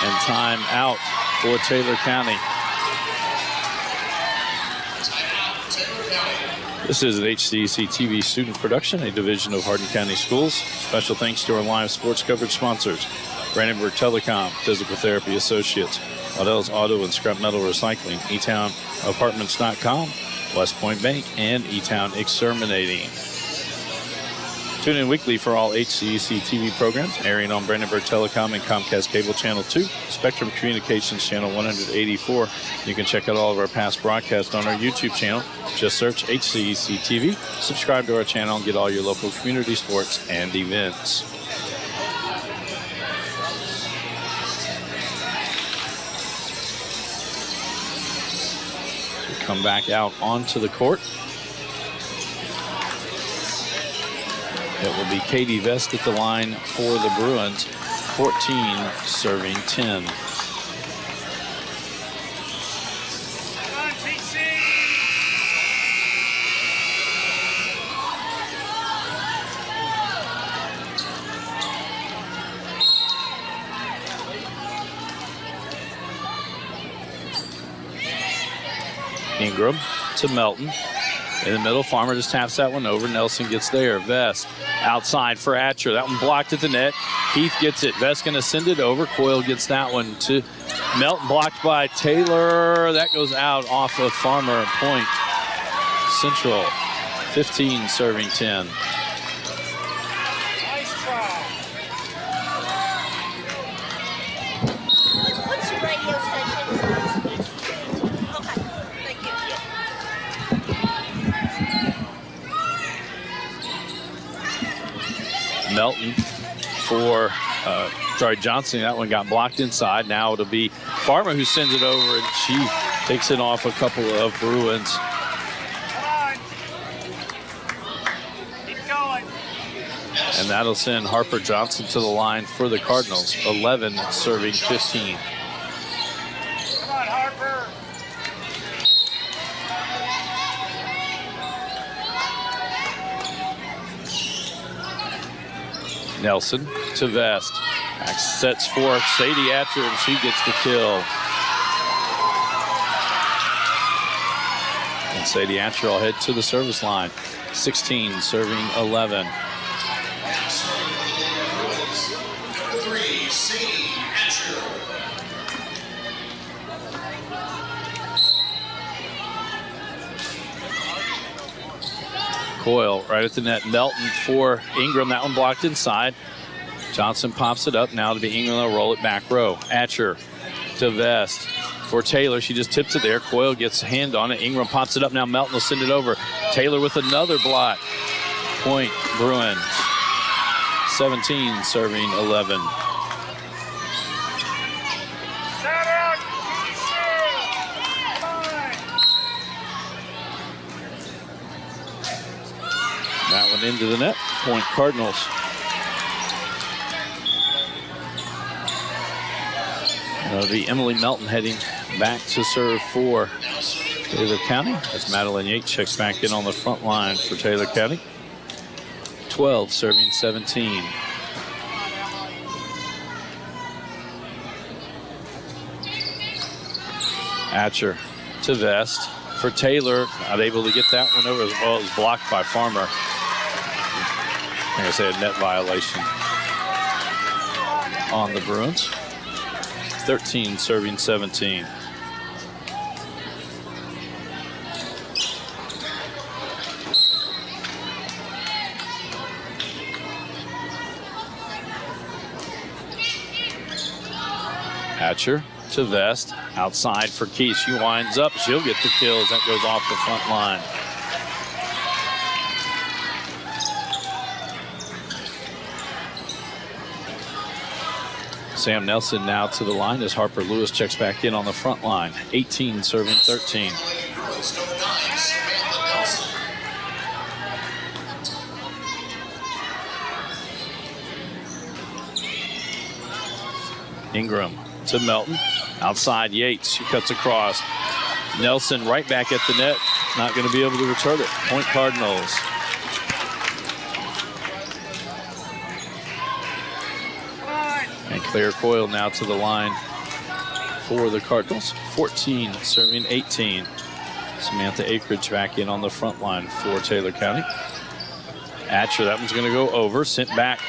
And time out for Taylor County. This is an HCEC-TV student production, a division of Hardin County Schools. Special thanks to our live sports coverage sponsors: Brandenburg Telecom, Physical Therapy Associates, Waddell's Auto and Scrap Metal Recycling, eTownApartments.com, West Point Bank, and eTown Exterminating. Tune in weekly for all HCEC-TV programs, airing on Brandenburg Telecom and Comcast Cable Channel 2, Spectrum Communications Channel 184. You can check out all of our past broadcasts on our YouTube channel. Just search HCEC-TV, subscribe to our channel, and get all your local community sports and events. We come back out onto the court. It will be Katie Vest at the line for the Bruins, 14 serving 10. Come on, TC. Ingram to Melton. In the middle, Farmer just taps that one over. Nelson gets there. Vest outside for Atcher. That one blocked at the net. Keith gets it. Vest going to send it over. Coyle gets that one to Melton, blocked by Taylor. That goes out off of Farmer. Point Central. 15 serving 10. Nice try. What's your radio station? Okay, thank you. Melton for Johnson. That one got blocked inside. Now it'll be Farmer who sends it over, and she takes it off a couple of Bruins. Come on. Keep going. And that'll send Harper Johnson to the line for the Cardinals. 11 serving 15. Come on, Harper. Nelson to Vest. Back sets for Sadie Atcher, and she gets the kill. And Sadie Atcher will head to the service line. 16 serving 11. Number 3, Sadie Atcher. Coyle right at the net. Melton for Ingram. That one blocked inside. Johnson pops it up. Now to be Ingram. They'll roll it back row. Atcher to Vest for Taylor. She just tips it there. Coyle gets a hand on it. Ingram pops it up. Now Melton will send it over. Taylor with another block. Point Bruins. 17 serving 11. Shut out. Come on. That one into the net. Point Cardinals. It'll be Emily Melton heading back to serve for Taylor County. As Madeline Yates checks back in on the front line for Taylor County. 12 serving 17. Atcher to Vest for Taylor. Not able to get that one over as well. It was blocked by Farmer. I think I said a net violation on the Bruins. 13 serving 17. Atcher to Vest. Outside for Keith. She winds up. She'll get the kills. That goes off the front line. Sam Nelson now to the line as Harper Lewis checks back in on the front line. 18 serving 13. Bruins, number 9, Samantha Nelson. Ingram to Melton. Outside Yates. She cuts across. Nelson right back at the net. Not going to be able to return it. Point Cardinals. And Claire Coyle now to the line for the Cardinals. 14 serving 18. Samantha Akridge back in on the front line for Taylor County. Atcher, that one's going to go over. Sent back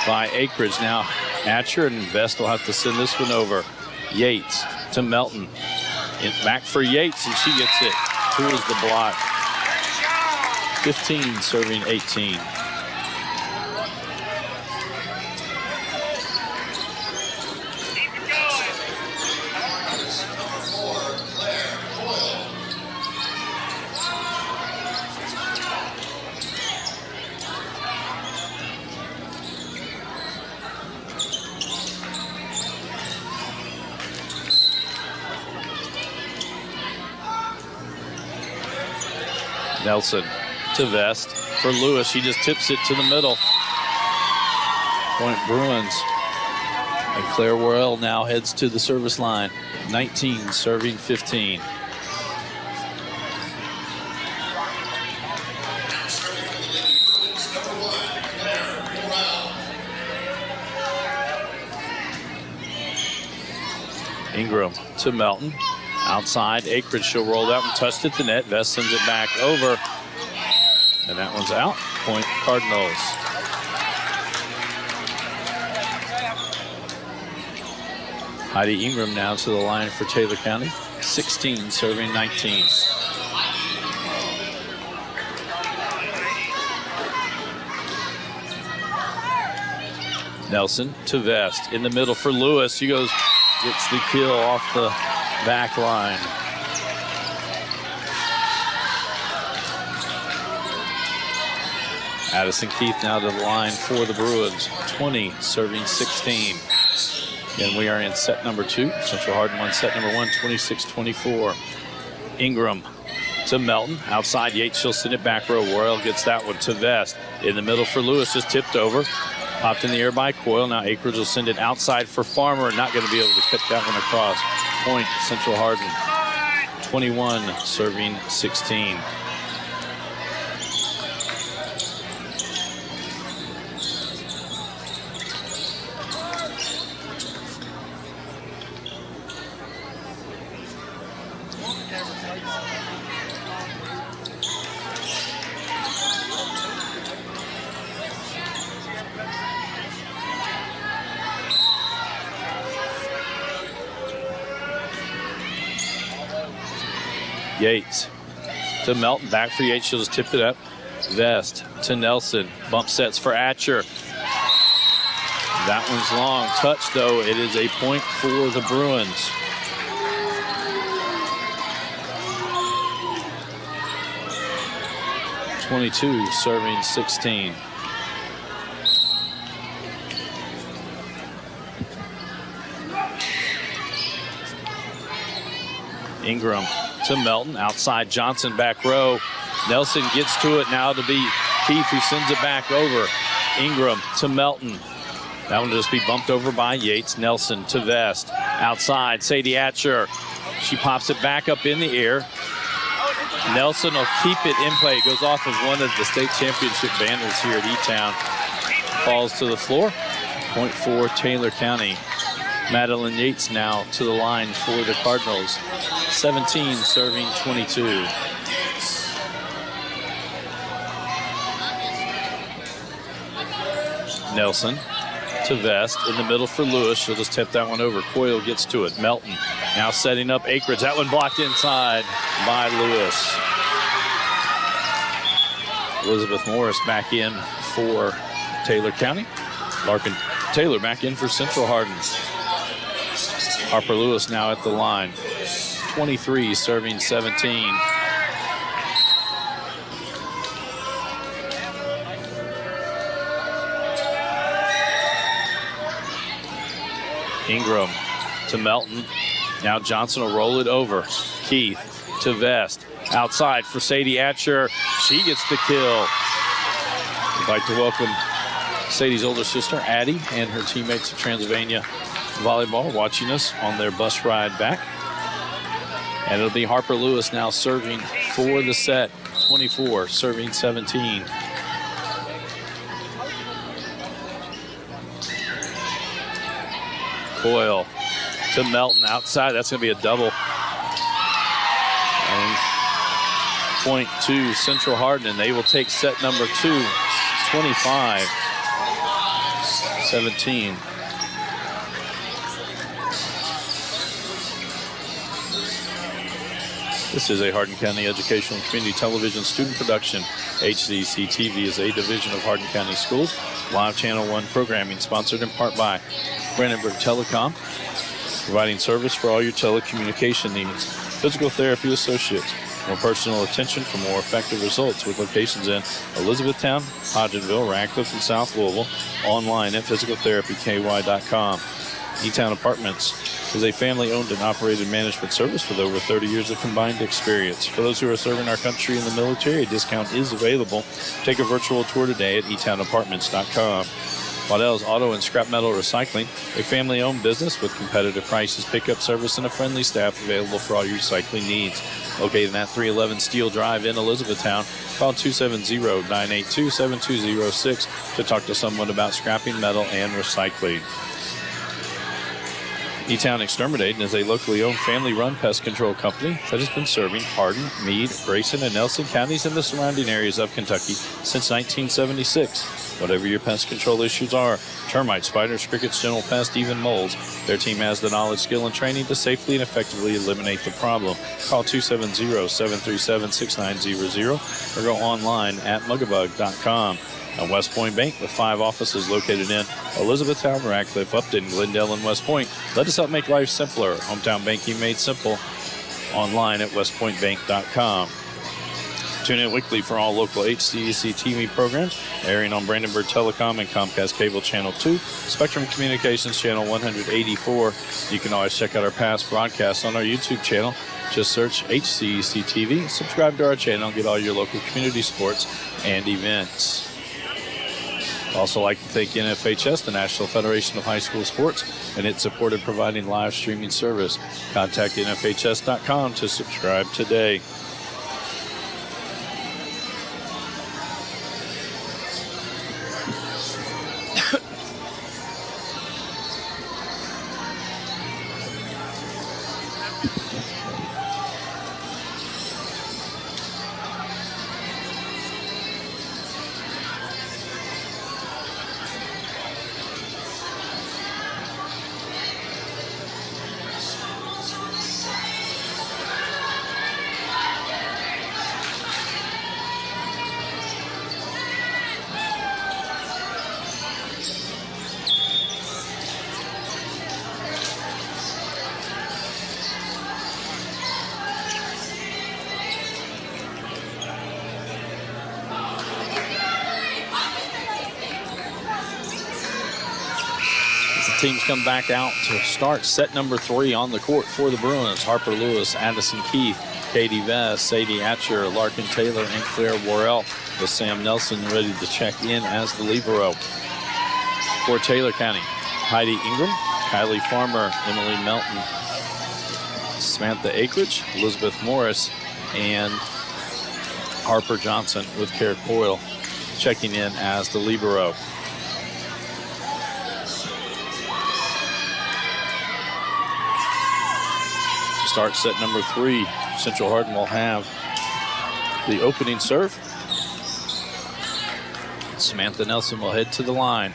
by Akridge. Now Atcher and Vest will have to send this one over. Yates to Melton. Back for Yates, and she gets it. Who is the block? 15 serving 18. Nelson to Vest for Lewis. She just tips it to the middle. Point Bruins. And Claire Worrell now heads to the service line. 19 serving 15. Ingram to Melton. Outside, Akridge, she'll roll that one, touched at the net. Vest sends it back over. And that one's out. Point Cardinals. Heidi Ingram now to the line for Taylor County. 16 serving 19. Nelson to Vest. In the middle for Lewis. She goes, gets the kill off the back line. Addison Keith now to the line for the Bruins. 20, serving 16. Again, we are in set number 2. Central Hardin won set number 1, 26-24. Ingram to Melton. Outside Yates, she'll send it back row. Royal gets that one to Vest. In the middle for Lewis, just tipped over. Popped in the air by Coyle. Now Akridge will send it outside for Farmer. Not going to be able to cut that one across. Point, Central Hardin. 21, serving 16. Yates to Melton, back for Yates, she'll just tip it up. Vest to Nelson, bump sets for Atcher. That one's long, touch though, it is a point for the Bruins. .22, serving 16. Ingram to Melton, outside Johnson, back row. Nelson gets to it now to be Keith, who sends it back over. Ingram to Melton. That one will just be bumped over by Yates. Nelson to Vest. Outside, Sadie Atcher. She pops it back up in the air. Nelson will keep it in play. It goes off of one of the state championship banners here at E-Town. Falls to the floor. Point for Taylor County. Madeline Yates now to the line for the Cardinals. 17, serving 22. Nelson to Vest. In the middle for Lewis. She'll just tip that one over. Coyle gets to it. Melton now setting up Akridge. That one blocked inside by Lewis. Elizabeth Morris back in for Taylor County. Larkin Taylor back in for Central Hardin. Harper Lewis now at the line. 23, serving 17. Ingram to Melton. Now Johnson will roll it over. Keith to Vest. Outside for Sadie Atcher. She gets the kill. I'd like to welcome Sadie's older sister, Addie, and her teammates at Transylvania Volleyball watching us on their bus ride back. And it'll be Harper Lewis now serving for the set. 24, serving 17. Coyle to Melton outside. That's going to be a double. And point to Central Hardin, and they will take set number 2, 25-17. This is a Hardin County Educational and Community Television student production. HCEC-TV is a division of Hardin County Schools. Live Channel 1 programming sponsored in part by Brandenburg Telecom, providing service for all your telecommunication needs. Physical Therapy Associates, more personal attention for more effective results, with locations in Elizabethtown, Hodgenville, Radcliffe, and South Louisville. Online at physicaltherapyky.com. E-Town Apartments is a family-owned and operated management service with over 30 years of combined experience. For those who are serving our country in the military, a discount is available. Take a virtual tour today at etownapartments.com. Waddell's Auto and Scrap Metal Recycling, a family-owned business with competitive prices, pickup service, and a friendly staff available for all your recycling needs. Located at 311 Steel Drive in Elizabethtown, call 270-982-7206 to talk to someone about scrapping metal and recycling. E-Town Exterminating is a locally owned family-run pest control company that has been serving Hardin, Meade, Grayson, and Nelson counties and the surrounding areas of Kentucky since 1976. Whatever your pest control issues are, termites, spiders, crickets, general pests, even moles, their team has the knowledge, skill, and training to safely and effectively eliminate the problem. Call 270-737-6900 or go online at mugabug.com. And West Point Bank, with 5 offices located in Elizabethtown, Radcliffe, Upton, Glendale, and West Point. Let us help make life simpler. Hometown banking made simple. Online at westpointbank.com. Tune in weekly for all local HCEC-TV programs, airing on Brandenburg Telecom and Comcast Cable Channel 2, Spectrum Communications Channel 184. You can always check out our past broadcasts on our YouTube channel. Just search HCEC-TV, subscribe to our channel, and get all your local community sports and events. Also like to thank NFHS, the National Federation of High School Sports, and its support in providing live streaming service. Contact NFHS.com to subscribe today. Teams come back out to start set number 3 on the court for the Bruins. Harper Lewis, Addison Keith, Katie Vest, Sadie Atcher, Larkin Taylor, and Claire Worrell, with Sam Nelson ready to check in as the libero. For Taylor County, Heidi Ingram, Kylie Farmer, Emily Melton, Samantha Akridge, Elizabeth Morris, and Harper Johnson with Kara Coyle checking in as the libero. Start set number 3. Central Hardin will have the opening serve. Samantha Nelson will head to the line.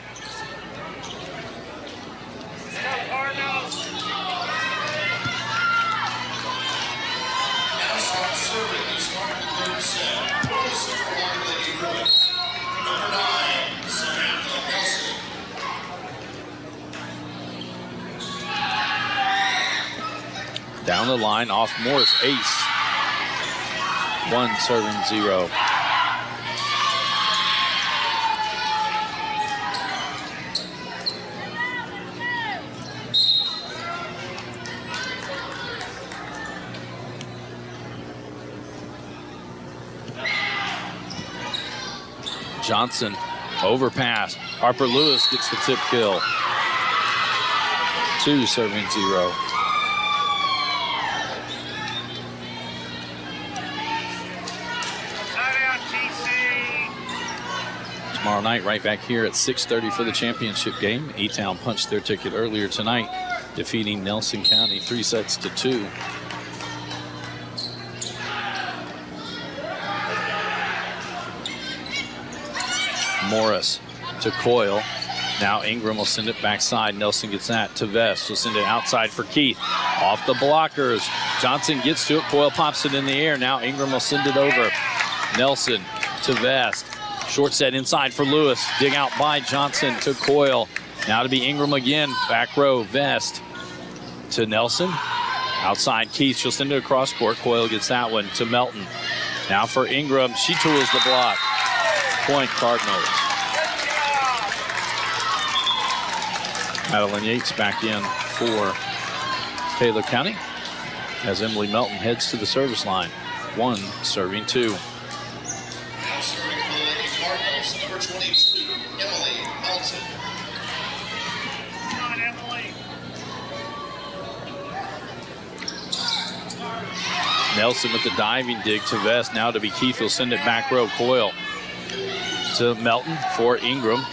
Down the line, off Morris, ace. 1 serving 0. Johnson, overpass. Harper Lewis gets the tip kill. 2 serving 0. Tomorrow night, right back here at 6:30 for the championship game. E-Town punched their ticket earlier tonight, defeating Nelson County 3-2. Morris to Coyle. Now Ingram will send it backside. Nelson gets that to Vest. Will send it outside for Keith. Off the blockers. Johnson gets to it. Coyle pops it in the air. Now Ingram will send it over. Nelson to Vest. Short set inside for Lewis. Dig out by Johnson to Coyle. Now to be Ingram again. Back row, Vest to Nelson. Outside Keith. She'll send it across court. Coyle gets that one to Melton. Now for Ingram. She tools the block. Point Cardinals. Madeline Yates back in for Taylor County as Emily Melton heads to the service line. 1 serving 2. Now serving for the Lady Cardinals, number 22, Emily Melton. Come on, Emily. Nelson with the diving dig to Vest. Now to be Keith. Will send it back row. Coyle to Melton for Ingram.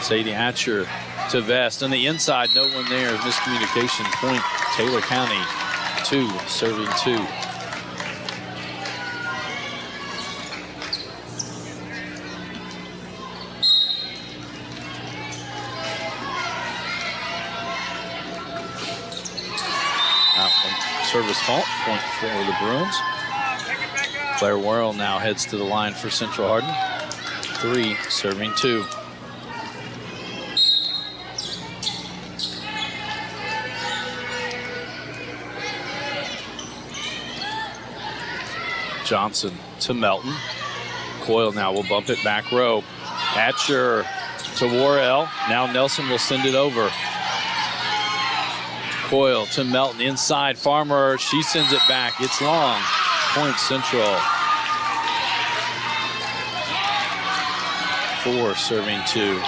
Sadie Hatcher to Vest. On the inside, no one there. Miscommunication point. Taylor County 2 serving 2. Service fault, point for the Bruins. Claire Worrell now heads to the line for Central Hardin. 3, serving 2. Johnson to Melton. Coyle now will bump it back row. Hatcher to Worrell. Now Nelson will send it over. Coyle to Melton inside. Farmer, she sends it back. It's long. Point Central. 4, serving 2.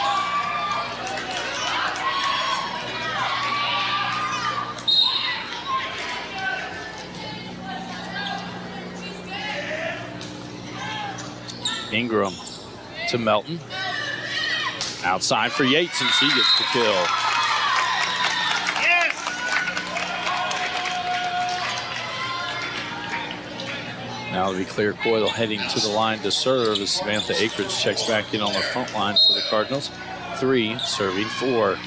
Ingram to Melton. Outside for Yates, and she gets the kill. Yes! Now to be clear, Coyle heading to the line to serve as Samantha Akridge checks back in on the front line for the Cardinals. 3, serving 4.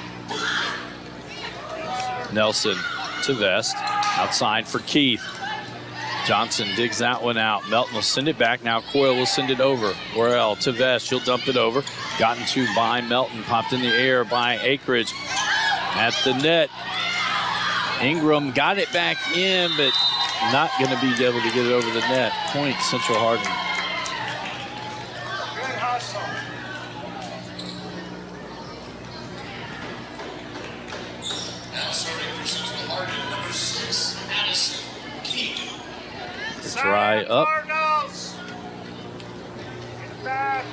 Nelson to Vest. Outside for Keith. Johnson digs that one out. Melton will send it back. Now Coyle will send it over. Worrell to Vest. She'll dump it over. Gotten to by Melton. Popped in the air by Akridge. At the net. Ingram got it back in, but not going to be able to get it over the net. Point Central Hardin. Good hustle. Now serving for Central Hardin, number 6, Addison Keith. Dry up. Cardinals. Get back.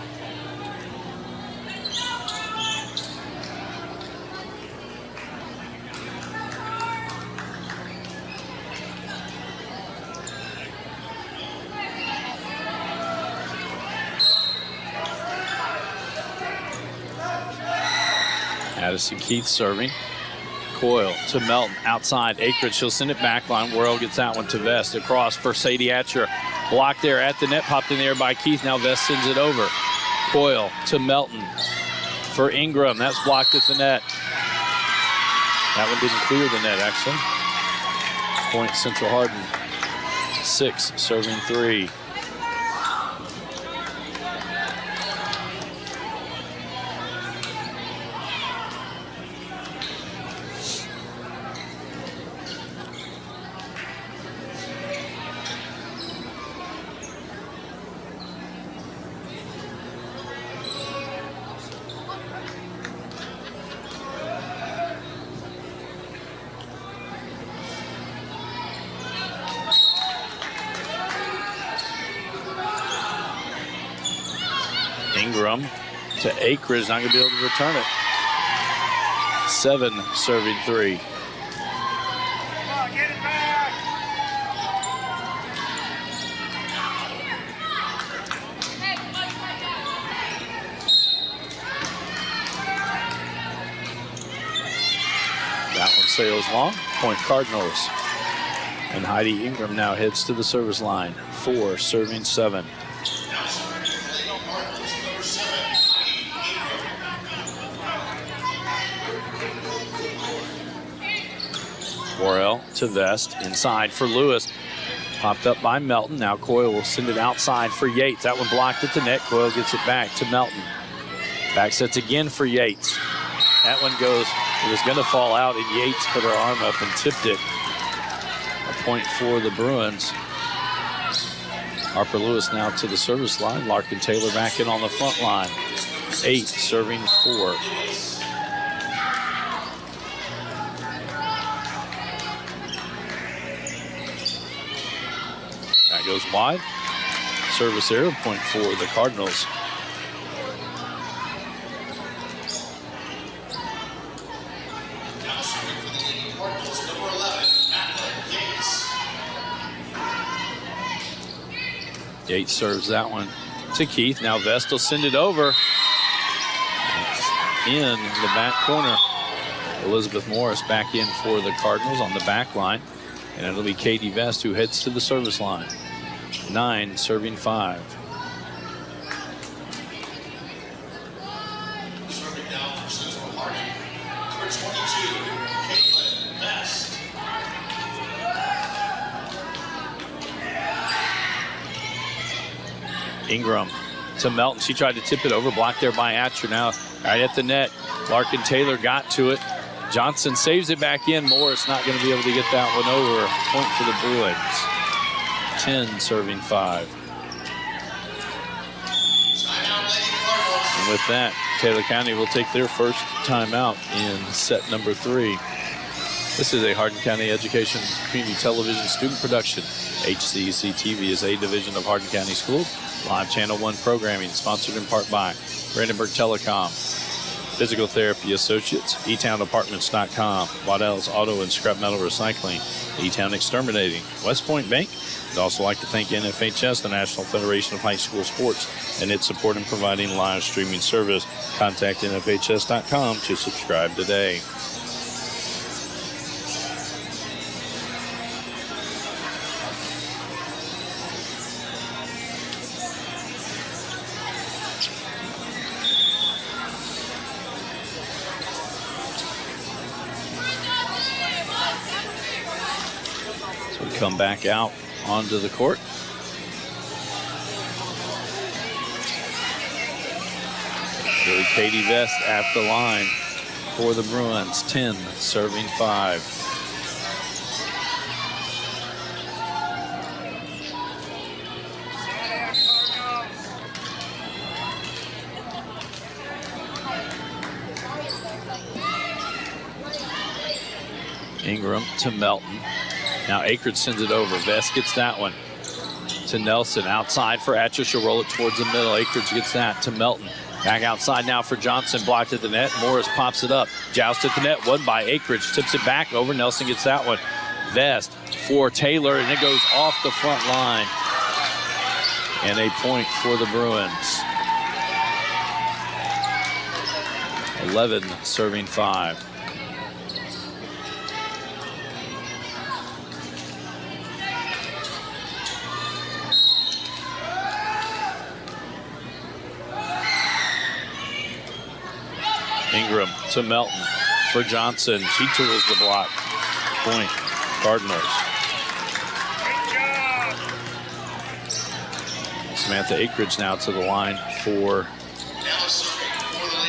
Addison Keith serving. Coyle to Melton, outside. Akridge, she'll send it back line. Worrell gets that one to Vest. Across for Sadie Hatcher. Blocked there at the net, popped in the air by Keith. Now Vest sends it over. Coyle to Melton for Ingram. That's blocked at the net. That one didn't clear the net, actually. Point Central Hardin. 6, serving 3. Ingram to Akridge, not going to be able to return it. 7, serving 3. Come on, get it back. That one sails long. Point Cardinals. And Heidi Ingram now heads to the service line. 4, serving 7. Now serving for the Cardinals, number 7, Heidi Ingram. Worrell to Vest, inside for Lewis. Popped up by Melton. Now Coyle will send it outside for Yates. That one blocked at the net. Coyle gets it back to Melton. Back sets again for Yates. That one goes, it was going to fall out, and Yates put her arm up and tipped it. A point for the Bruins. Harper Lewis now to the service line. Larkin Taylor back in on the front line. 8, serving 4. That goes wide. Service error, point for the Cardinals. Now serving for the Cardinals, number 11, Madeline Yates. Yates serves that one to Keith. Now Vest will send it over. It's in the back corner. Elizabeth Morris back in for the Cardinals on the back line. And it'll be Katie Vest who heads to the service line. 9, serving 5. Serving now for Central Hardin, number 22, Caitlin Vest. Ingram to Melton. She tried to tip it over, blocked there by Atcher. Now right at the net. Larkin Taylor got to it. Johnson saves it back in. Morris not going to be able to get that one over. Point for the Bruins. 10 serving 5. And with that, Taylor County will take their first timeout in set number 3. This is a Hardin County Education Community Television student production. HCEC-TV is a division of Hardin County Schools. Live Channel 1 programming sponsored in part by Brandenburg Telecom, Physical Therapy Associates, eTownApartments.com, Waddell's Auto and Scrap Metal Recycling, eTown Exterminating, West Point Bank. I'd also like to thank NFHS, the National Federation of High School Sports, and its support in providing live streaming service. Contact NFHS.com to subscribe today. Come back out onto the court. Really Katie Vest at the line for the Bruins. 10 serving 5. Ingram to Melton. Now Akridge sends it over. Vest gets that one to Nelson. Outside for Atcher. She'll roll it towards the middle. Akridge gets that to Melton. Back outside now for Johnson. Blocked at the net. Morris pops it up. Joust at the net. Won by Akridge. Tips it back over. Nelson gets that one. Vest for Taylor, and it goes off the front line. And a point for the Bruins. 11 serving 5. Ingram to Melton for Johnson. She tools the block. Point, Cardinals. Samantha Akridge now to the line for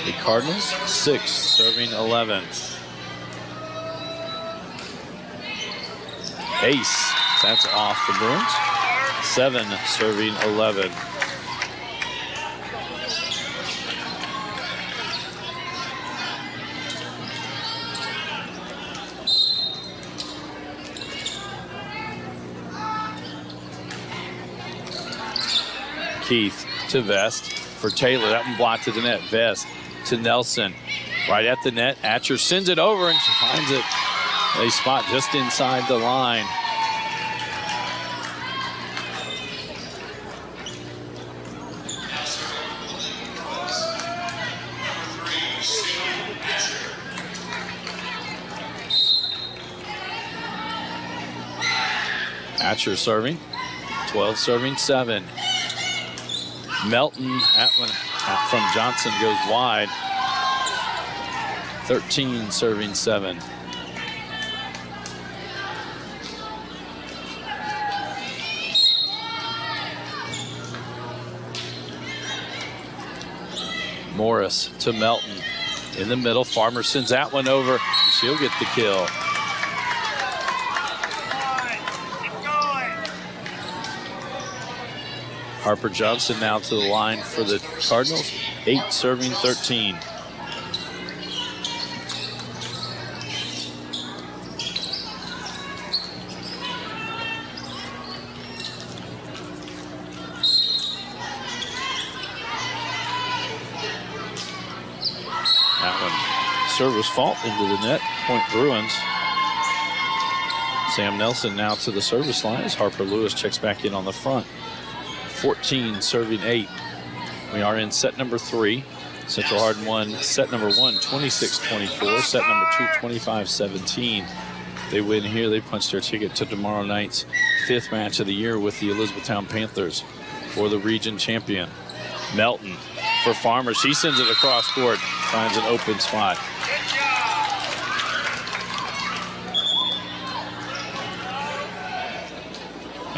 the Cardinals. 6 serving 11. Ace, that's off the Bruins. 7 serving 11. Keith to Vest for Taylor. That one blocked to the net. Vest to Nelson. Right at the net. Atcher sends it over, and she finds it. A spot just inside the line. Atcher serving. 12 serving 7. Melton, that one from Johnson goes wide. 13 serving 7. Morris to Melton. In the middle, Farmer sends that one over. She'll get the kill. Harper Johnson now to the line for the Cardinals. 8 serving 13. That one, service fault into the net. Point Bruins. Sam Nelson now to the service line as Harper Lewis checks back in on the front. 14 serving 8. We are in set number 3. Central Hardin won set number 1, 26-24. Set number 2, 25-17. They win here. They punch their ticket to tomorrow night's 5th match of the year with the Elizabethtown Panthers for the region champion. Melton for Farmer. She sends it across court. Finds an open spot.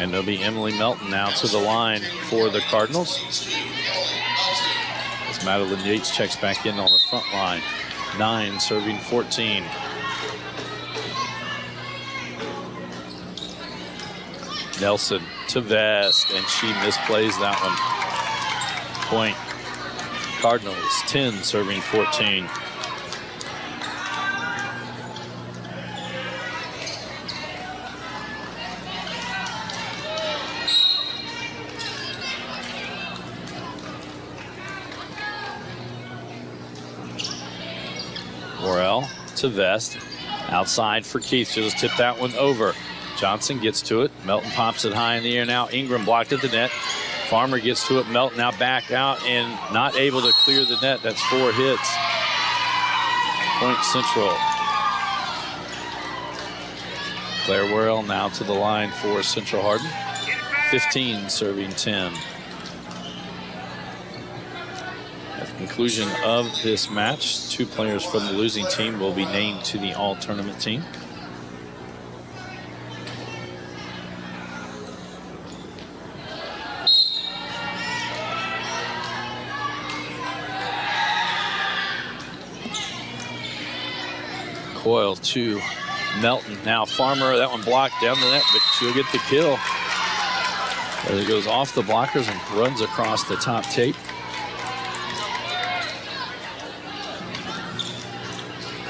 And there'll be Emily Melton now to the line for the Cardinals. As Madeline Yates checks back in on the front line. 9 serving 14. Nelson to Vest, and she misplays that one. Point. Cardinals 10 serving 14. Worrell to Vest. Outside for Keith. She'll just tip that one over. Johnson gets to it. Melton pops it high in the air now. Ingram blocked at the net. Farmer gets to it. Melton now back out and not able to clear the net. That's 4 hits. Point Central. Claire Worrell now to the line for Central Hardin. 15 serving 10. At the conclusion of this match, 2 players from the losing team will be named to the all-tournament team. Coyle to Melton. Now Farmer, that one blocked down the net, but she'll get the kill. As it goes off the blockers and runs across the top tape.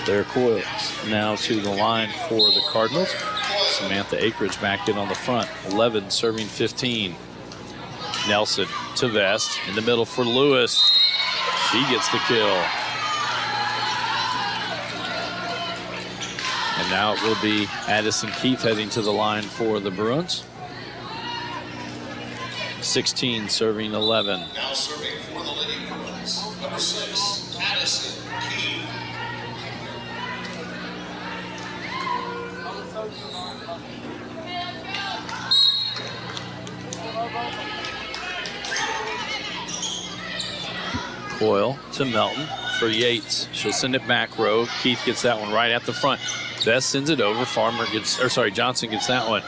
Claire Coyle now to the line for the Cardinals. Samantha Akridge back in on the front. 11 serving 15. Nelson to Vest. In the middle for Lewis. She gets the kill. And now it will be Addison Keith heading to the line for the Bruins. 16 serving 11. Now serving for the Lady Bruins, number 6, Addison Keith. Coyle to Melton for Yates. She'll send it back row. Keith gets that one right at the front. Vest sends it over. Johnson gets that one.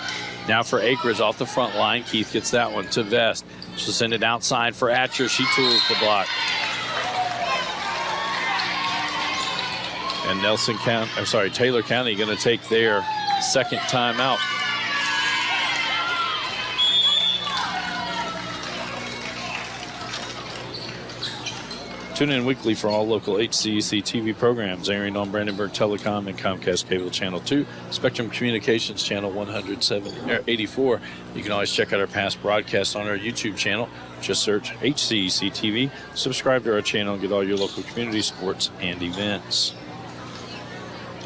Now for Akridge off the front line. Keith gets that one to Vest. She'll send it outside for Atcher. She tools the block. And Taylor County going to take their second timeout. Tune in weekly for all local HCEC-TV programs airing on Brandenburg Telecom and Comcast Cable Channel 2, Spectrum Communications Channel 184. You can always check out our past broadcasts on our YouTube channel. Just search HCEC-TV, subscribe to our channel, and get all your local community sports and events.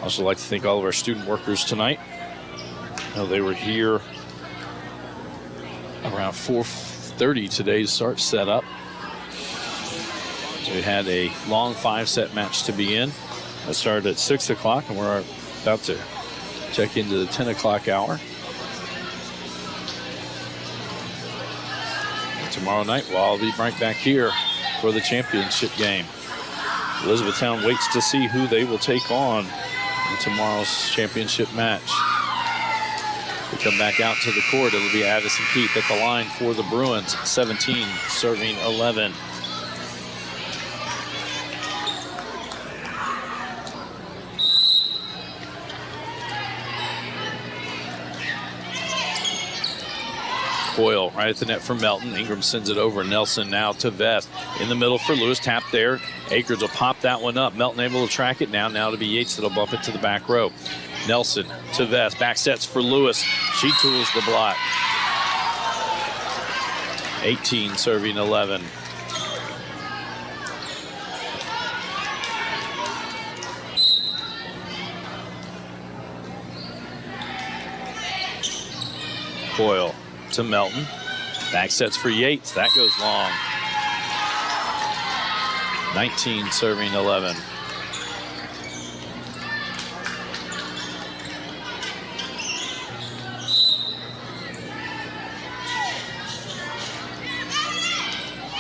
Also like to thank all of our student workers tonight. They were here around 4:30 today to start setup. We had a long 5-set match to begin. It started at 6 o'clock, and we're about to check into the 10 o'clock hour. And tomorrow night, we'll all be right back here for the championship game. Elizabethtown waits to see who they will take on in tomorrow's championship match. We come back out to the court. It'll be Addison Keith at the line for the Bruins. 17 serving 11. Coyle right at the net for Melton. Ingram sends it over. Nelson now to Vest. In the middle for Lewis. Tap there. Akers will pop that one up. Melton able to track it now. Now to be Yates that'll bump it to the back row. Nelson to Vest. Back sets for Lewis. She tools the block. 18 serving 11. Coyle to Melton. Back sets for Yates. That goes long. 19 serving 11.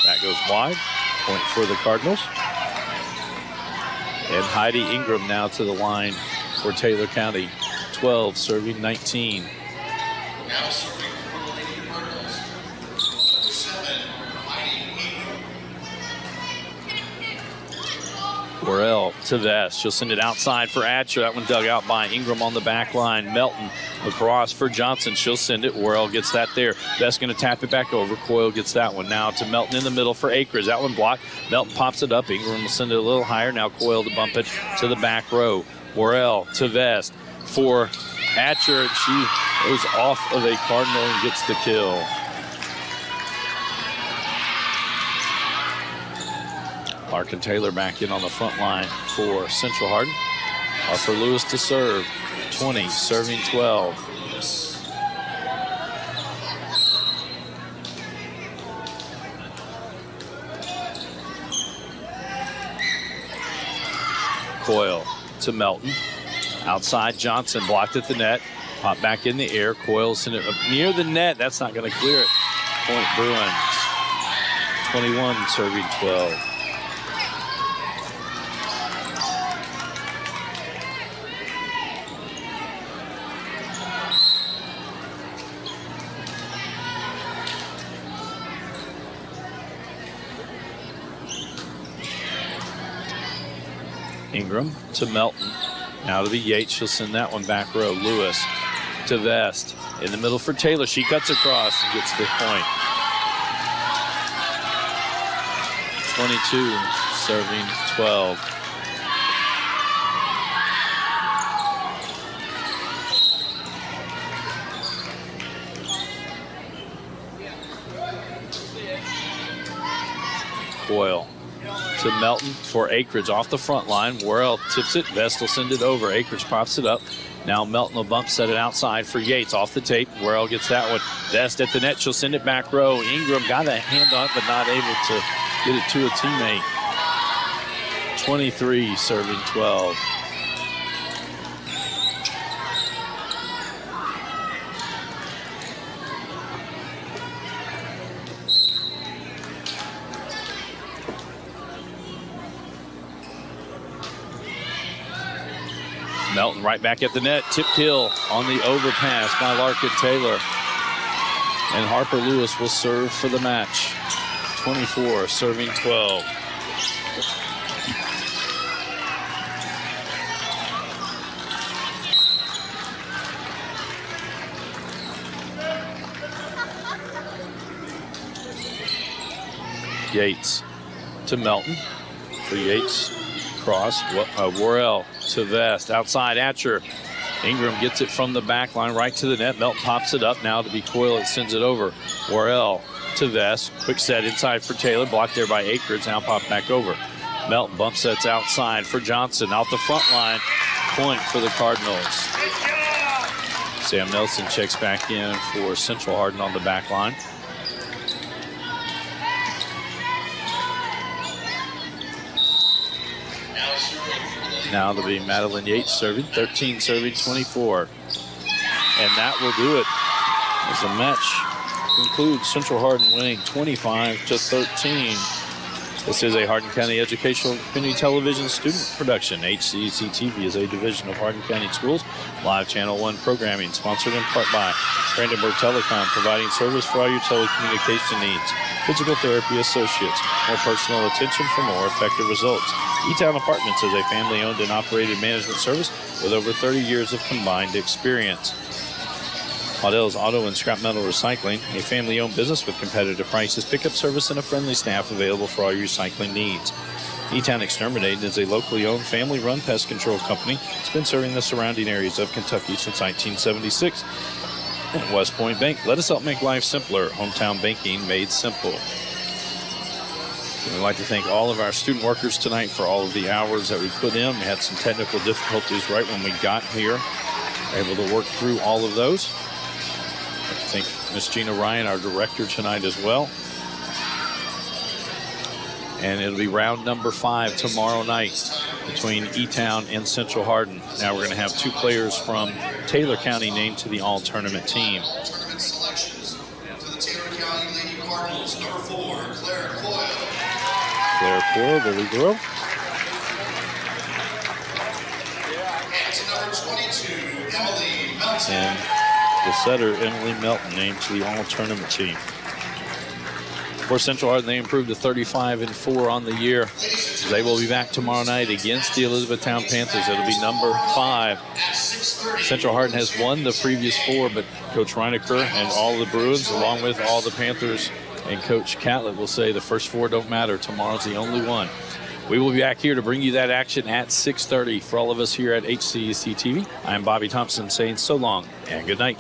That goes wide. Point for the Cardinals. And Heidi Ingram now to the line for Taylor County. 12 serving 19. Now serving for the Lady Worrell to Vest. She'll send it outside for Atcher. That one dug out by Ingram on the back line. Melton across for Johnson. She'll send it. Worrell gets that there. Vest going to tap it back over. Coyle gets that one. Now to Melton in the middle for Akers. That one blocked. Melton pops it up. Ingram will send it a little higher. Now Coyle to bump it to the back row. Worrell to Vest for Atcher. And she goes off of a Cardinal and gets the kill. Larkin Taylor back in on the front line for Central Hardin. Harper Lewis to serve. 20, serving 12. Coyle to Melton. Outside Johnson blocked at the net. Pop back in the air. Coyle sent it up near the net. That's not going to clear it. Point Bruins. 21, serving 12. Ingram to Melton. Now to be Yates. She'll send that one back row. Lewis to Vest. In the middle for Taylor. She cuts across and gets the point. 22, serving 12. Coyle to Melton for Akridge off the front line. Worrell tips it. Vest will send it over. Akridge pops it up. Now Melton will bump set it outside for Yates off the tape. Worrell gets that one. Vest at the net. She'll send it back row. Ingram got a hand on it, but not able to get it to a teammate. 23, serving 12. Melton right back at the net. Tip kill on the overpass by Larkin Taylor. And Harper Lewis will serve for the match. 24, serving 12. Yates to Melton. For Yates. Cross. Worrell to Vest. Outside Atcher. Ingram gets it from the back line right to the net. Melton pops it up. Now to be Coyle. It sends it over. Worrell to Vest. Quick set inside for Taylor. Blocked there by Akers. Now pop back over. Melton bump sets outside for Johnson. Out the front line. Point for the Cardinals. Sam Nelson checks back in for Central Hardin on the back line. Now to be Madeline Yates serving. 13 serving 24. And that will do it as the match concludes. Central Hardin winning 25-13. This is a Hardin County Educational Community Television student production. HCEC-TV is a division of Hardin County Schools. Live Channel 1 programming sponsored in part by Brandenburg Telecom, providing service for all your telecommunication needs. Physical Therapy Associates, more personal attention for more effective results. E-Town Apartments is a family-owned and operated management service with over 30 years of combined experience. Waddell's Auto and Scrap Metal Recycling, a family-owned business with competitive prices, pickup service, and a friendly staff available for all your recycling needs. E-Town Exterminate is a locally owned, family-run pest control company. It's been serving the surrounding areas of Kentucky since 1976. And West Point Bank, let us help make life simpler. Hometown banking made simple. We'd like to thank all of our student workers tonight for all of the hours that we put in. We had some technical difficulties right when we got here. Able to work through all of those. I thank Miss Gina Ryan, our director, tonight as well. And it'll be round number 5 tomorrow night between E-Town and Central Hardin. Now we're going to have 2 players from Taylor County named to the all-tournament team. Tournament selections to the Taylor County Lady Cardinals, number 4, Claire Coyle. Claire Coyle, there we go. And to number 22, Emily Melton. And the setter, Emily Melton, named to the all-tournament team. For Central Hardin, they improved to 35-4 on the year. They will be back tomorrow night against the Elizabethtown Panthers. It'll be number 5. Central Hardin has won the previous 4, but Coach Reinecker and all the Bruins, along with all the Panthers and Coach Catlett, will say the first 4 don't matter. Tomorrow's the only one. We will be back here to bring you that action at 6:30. For all of us here at HCEC-TV, I'm Bobby Thompson saying so long and good night.